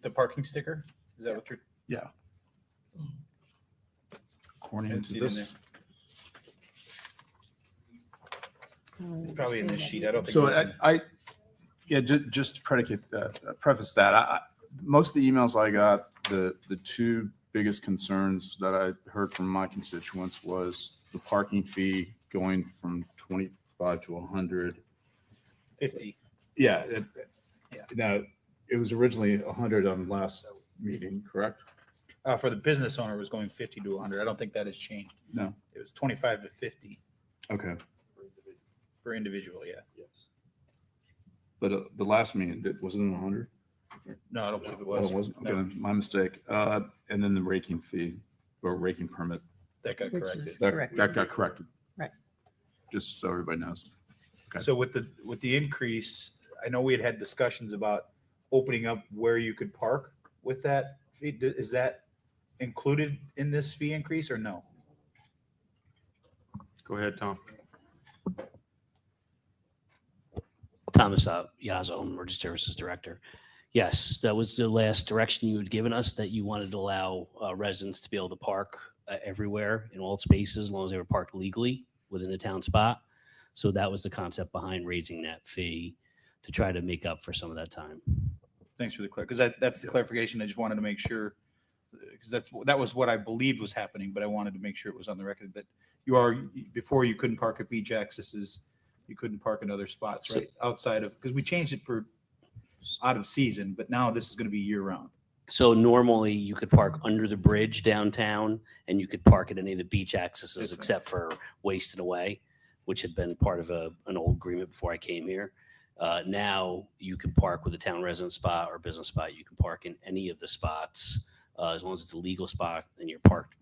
The parking sticker? Is that what you're? Yeah. According Didn't to see it in this. It's probably in this sheet. I don't think. So it's in- yeah, just to predicate that, preface that, most of the emails I got, the two biggest concerns that I heard from my constituents was the parking fee going from 25 to 100. 50. Yeah. Yeah. Now, it was originally 100 on last meeting, correct? For the business owner, it was going 50 to 100. I don't think that has changed. No. It was 25 to 50 Okay. for individual, yeah. Yes. But the last meeting, wasn't it 100? No, I don't believe it Oh, was. it wasn't? No, Okay, my mistake. And then the raking fee or raking permit, that got Which corrected. is- that Correct. got corrected. Right. Just so everybody knows. Okay. So with the increase, I know we had discussions about opening up where you could park with that fee. Is that included in this fee increase or no? Go ahead, Tom. Thomas Yazzo, Emergency Services Director. Yes, that was the last direction you had given us, that you wanted to allow residents to be able to park everywhere in all spaces as long as they were parked legally within the town spot. So that was the concept behind raising that fee, to try to make up for some of that time. Thanks for the because that's the clarification. I just wanted to make sure, because that was what I believed was happening, but I wanted to make sure it was on the record that before you couldn't park at beach accesses, you couldn't park in other spots, So- right? Outside of, because we changed it for out of season, but now this is going to be year round. So normally you could park under the bridge downtown, and you could park at any of the beach accesses That's right. except for Wasted Away, which had been part of an old agreement before I came here. Now you can park with a town resident spot or business spot. You can park in any of the spots as long as it's a legal spot and you're parked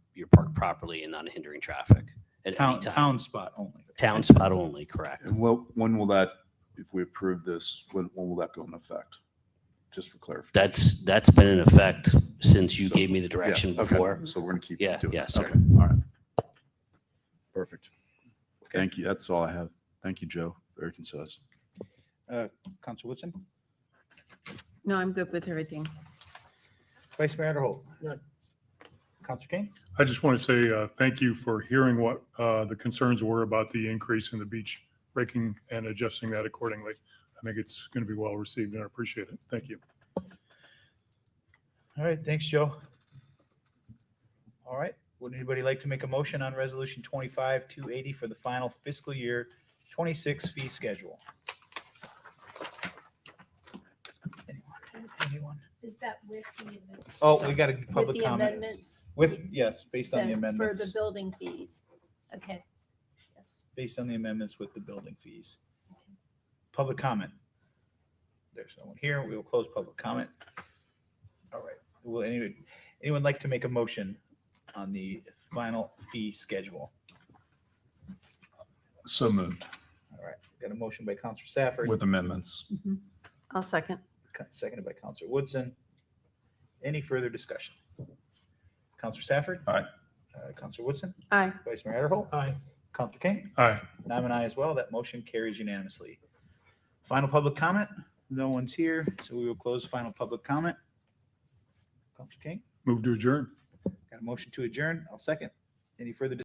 properly and not hindering traffic at any time. Town spot only. Town spot only, correct. And when will that, if we approve this, when will that go into effect? Just for clarification. That's been in effect since you So- gave me the direction Yeah, okay. before. So we're going to keep Yeah, doing it. yeah, sir. Okay, all right. Perfect. Thank you. That's all I have. Thank you, Joe. Very concise. Councilor Woodson? No, I'm good with everything. Vice Mayor Adderholt. None. Counselor King. I just want to say thank you for hearing what the concerns were about the increase in the beach breaking and adjusting that accordingly. I think it's going to be well received and I appreciate it. Thank you. All right, thanks, Joe. All right, would anybody like to make a motion on Resolution 25-280 for the final fiscal year 26 fee schedule? Anyone? Is that with the amendments? Oh, we got a With public the comment. amendments? Yes, based on the For the amendments, building fees. Okay. Yes. based on the amendments with the building fees. Public comment. There's no one here. We will close public comment. All right. Will anyone like to make a motion on the final fee schedule? So moved All right. Got a motion by Counselor Safford, with amendments. I'll second. seconded by Counselor Woodson. Any further discussion? Counselor Safford? Aye. Counselor Woodson? Aye. Vice Mayor Adderholt? Aye. Counselor King? Aye. And I'm an aye as well. That motion carries unanimously. Final public comment? No one's here, so we will close final public comment. Counselor King? Move to adjourn. Got a motion to adjourn. I'll second. Any further